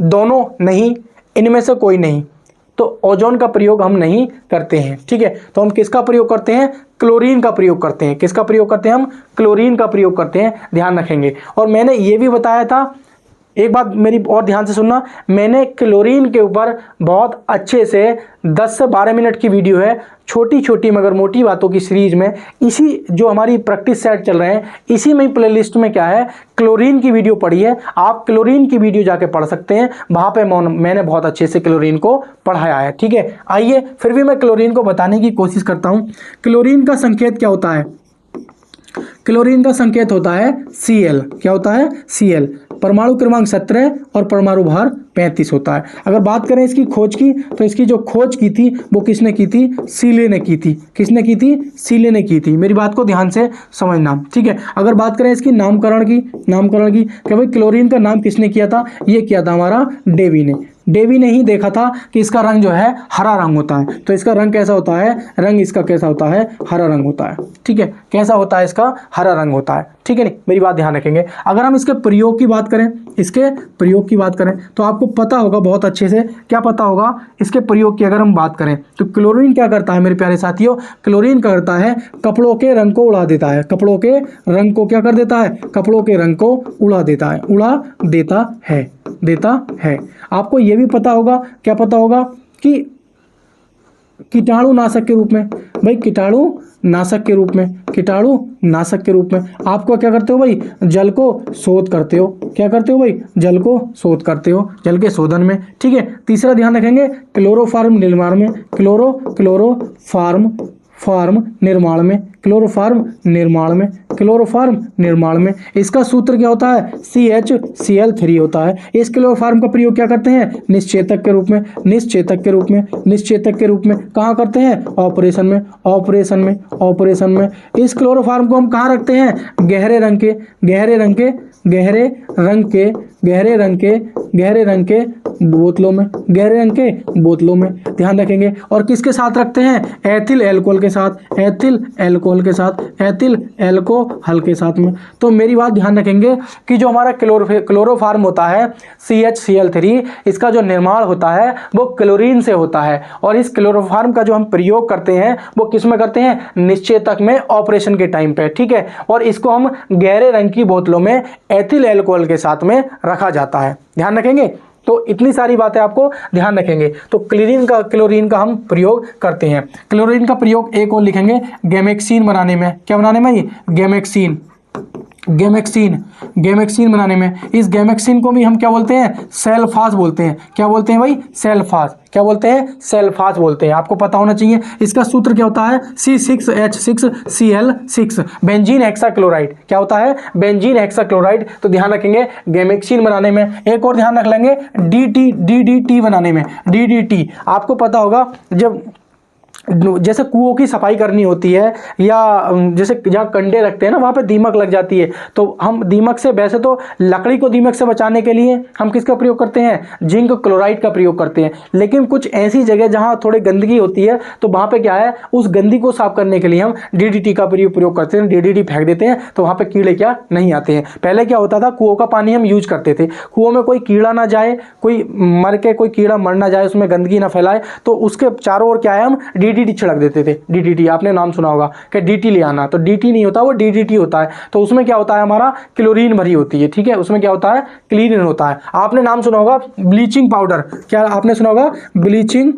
दोनों नहीं, इनमें से कोई नहीं, तो ओजोन का प्रयोग हम नहीं करते हैं। ठीक है, तो हम किसका प्रयोग करते हैं? क्लोरीन का प्रयोग करते हैं। किसका प्रयोग करते हैं? हम क्लोरीन का प्रयोग करते हैं। ध्यान रखेंगे। और मैंने ये भी बताया था, एक बात मेरी और ध्यान से सुनना, मैंने क्लोरीन के ऊपर बहुत अच्छे से 10 से 12 मिनट की वीडियो है, छोटी छोटी मगर मोटी बातों की सीरीज में, इसी जो हमारी प्रैक्टिस सेट चल रहे हैं इसी में प्लेलिस्ट में क्या है? क्लोरीन की वीडियो पढ़ी है। आप क्लोरीन की वीडियो जाके पढ़ सकते हैं, वहाँ पे मैंने बहुत अच्छे से क्लोरीन को पढ़ाया है। ठीक है, आइए फिर भी मैं क्लोरीन को बताने की कोशिश करता हूँ। क्लोरीन का संकेत क्या होता है? क्लोरीन का संकेत होता है Cl। क्या होता है? Cl। परमाणु क्रमांक 17 और परमाणु भार 35 होता है। अगर बात करें इसकी खोज की, तो इसकी जो खोज की थी वो किसने की थी? सीले ने की थी। किसने की थी? सीले ने की थी। मेरी बात को ध्यान से समझना। ठीक है, अगर बात करें इसकी नामकरण की कि भाई क्लोरीन का नाम किसने किया था? ये किया था हमारा डेवी ने। डेवी ने ही देखा था कि इसका रंग जो है हरा रंग होता है। तो इसका रंग कैसा होता है, रंग इसका कैसा होता है, हरा रंग होता है। ठीक है, कैसा होता है, इसका हरा रंग होता है। ठीक है, नहीं मेरी बात ध्यान रखेंगे। अगर हम इसके प्रयोग की बात करें, इसके प्रयोग की बात करें तो आपको पता होगा बहुत अच्छे से, क्या पता होगा इसके प्रयोग की अगर हम बात करें तो क्लोरीन क्या करता है मेरे प्यारे साथियों, क्लोरीन क्या करता है, कपड़ों के रंग को उड़ा देता है। कपड़ों के रंग को क्या कर देता है, कपड़ों के रंग को उड़ा देता है, उड़ा देता है, देता है। आपको यह भी पता होगा, क्या पता होगा कि कीटाणुनाशक के रूप में, भाई कीटाणुनाशक के रूप में, कीटाणुनाशक के रूप में आपको क्या करते हो भाई, जल को शोध करते हो। क्या करते हो भाई, जल को शोध करते हो, जल के शोधन में। ठीक है, तीसरा ध्यान रखेंगे क्लोरोफॉर्म निर्माण में, क्लोरोफॉर्म निर्माण में, क्लोरोफॉर्म निर्माण में, क्लोरोफॉर्म निर्माण में इसका सूत्र क्या होता है, CHCl3 होता है। इस क्लोरोफॉर्म का प्रयोग क्या करते हैं, निश्चेतक के रूप में, निश्चेतक के रूप में, निश्चेतक के रूप में कहाँ करते हैं, ऑपरेशन में, ऑपरेशन में, ऑपरेशन में। इस क्लोरोफॉर्म को हम कहाँ रखते हैं, गहरे रंग के, गहरे रंग के, गहरे रंग के, गहरे रंग के, गहरे रंग के बोतलों में, गहरे रंग के बोतलों में ध्यान रखेंगे। और किसके साथ रखते हैं, एथिल एल्कोहल के साथ, एथिल एल्कोहल के साथ, एथिल एल्कोहल के साथ में। तो मेरी बात ध्यान रखेंगे कि जो हमारा क्लोरोफॉर्म होता है CHCl3, इसका जो निर्माण होता है वो क्लोरीन से होता है। और इस क्लोरोफॉर्म का जो हम प्रयोग करते हैं वो किस में करते हैं, निश्चेतक में, ऑपरेशन के टाइम पे। ठीक है, और इसको हम गहरे रंग की बोतलों में एथिल एल्कोहल के साथ में रखा जाता है। ध्यान रखेंगे, तो इतनी सारी बातें आपको ध्यान रखेंगे। तो क्लोरीन का हम प्रयोग करते हैं। क्लोरीन का प्रयोग एक और लिखेंगे, गैमेक्सीन बनाने में। क्या बनाने में, गैमेक्सीन, गैमेक्सीन, गैमेक्सीन बनाने में। इस गैमेक्सीन को भी हम क्या बोलते हैं, सेल्फास बोलते हैं। क्या बोलते हैं भाई, सेल्फास। क्या बोलते हैं, सेल्फास बोलते हैं। आपको पता होना चाहिए इसका सूत्र क्या होता है, C6H6Cl6, बेंजीन हेक्साक्लोराइड। क्या होता है, बेंजीन हेक्साक्लोराइड। तो ध्यान रखेंगे गैमेक्सीन बनाने में। एक और ध्यान रख लेंगे, DDT बनाने में, DDT। आपको पता होगा जब जैसे कुओं की सफाई करनी होती है या जैसे जहाँ कंडे रखते हैं ना वहाँ पे दीमक लग जाती है, तो हम दीमक से, वैसे तो लकड़ी को दीमक से बचाने के लिए हम किसका प्रयोग करते हैं, जिंक क्लोराइड का प्रयोग करते हैं। लेकिन कुछ ऐसी जगह जहाँ थोड़ी गंदगी होती है तो वहाँ पे क्या है, उस गंदगी को साफ करने के लिए हम DDT का प्रयोग करते हैं। DDT फेंक देते हैं तो वहाँ पे कीड़े क्या नहीं आते हैं। पहले क्या होता था, कुओं का पानी हम यूज करते थे, कुओं में कोई कीड़ा ना जाए, कोई मर के कोई कीड़ा मर ना जाए, उसमें गंदगी ना फैलाए, तो उसके चारों ओर क्या है, हम DDT छिड़क देते थे। DDT आपने नाम सुना होगा कि DT ले आना, तो DT नहीं होता, वो DDT होता है। तो उसमें क्या होता है, हमारा क्लोरीन भरी होती है। ठीक है, उसमें क्या होता है, क्लोरीन होता है। आपने नाम सुना होगा ब्लीचिंग पाउडर। क्या आपने सुना होगा, ब्लीचिंग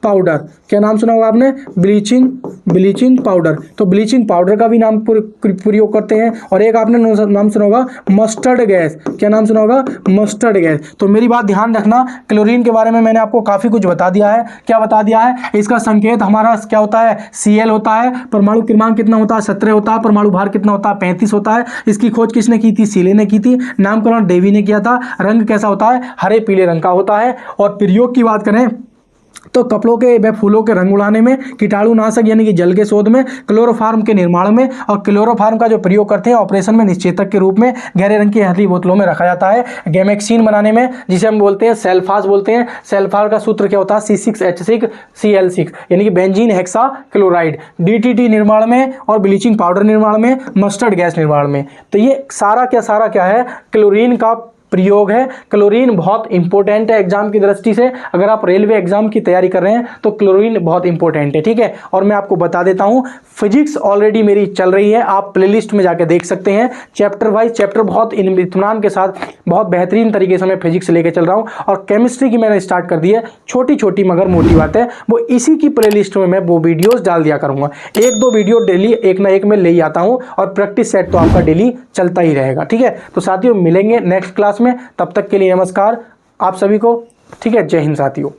पाउडर। क्या नाम सुना होगा आपने, ब्लीचिंग पाउडर। तो ब्लीचिंग पाउडर का भी नाम प्रयोग करते हैं। और एक आपने नाम सुना होगा मस्टर्ड गैस। क्या नाम सुना होगा, मस्टर्ड गैस। तो मेरी बात ध्यान रखना, क्लोरीन के बारे में मैंने आपको काफी कुछ बता दिया है। क्या बता दिया है, इसका संकेत हमारा क्या होता है, Cl होता है। परमाणु क्रमांक कितना होता है, 17 होता है। परमाणु भार कितना होता है, 35 होता है। इसकी खोज किसने की थी, सीले ने की थी। नामकरण डेवी ने किया था। रंग कैसा होता है, हरे पीले रंग का होता है। और प्रयोग की बात करें तो कपड़ों के व फूलों के रंग उड़ाने में, कीटाणुनाशक यानी कि जल के शोध में, क्लोरोफॉर्म के निर्माण में, और क्लोरोफॉर्म का जो प्रयोग करते हैं ऑपरेशन में निश्चेतक के रूप में गहरे रंग की हथली बोतलों में रखा जाता है। गैमेक्सीन बनाने में, जिसे हम बोलते हैं सेल्फास बोलते हैं। सेल्फास का सूत्र क्या होता है, C6H6Cl6 यानी कि बेंजीन हेक्साक्लोराइड। DDT निर्माण में और ब्लीचिंग पाउडर निर्माण में, मस्टर्ड गैस निर्माण में। तो ये सारा क्या है, क्लोरीन का प्रयोग है। क्लोरीन बहुत इंपॉर्टेंट है एग्जाम की दृष्टि से। अगर आप रेलवे एग्जाम की तैयारी कर रहे हैं तो क्लोरीन बहुत इंपॉर्टेंट है। ठीक है, और मैं आपको बता देता हूं, फिजिक्स ऑलरेडी मेरी चल रही है, आप प्लेलिस्ट में जाके देख सकते हैं। चैप्टर वाइज चैप्टर बहुत इत्मीनान के साथ, बहुत बेहतरीन तरीके से मैं फिजिक्स लेके चल रहा हूं। और केमिस्ट्री की मैंने स्टार्ट कर दी है, छोटी छोटी मगर मोटी बातें, वो इसी की प्लेलिस्ट में मैं वो वीडियोस डाल दिया करूंगा। एक दो वीडियो डेली एक ना एक में ले ही आता हूं, और प्रैक्टिस सेट तो आपका डेली चलता ही रहेगा। ठीक है, तो साथियों मिलेंगे नेक्स्ट क्लास में, तब तक के लिए नमस्कार आप सभी को। ठीक है, जय हिंद साथियों।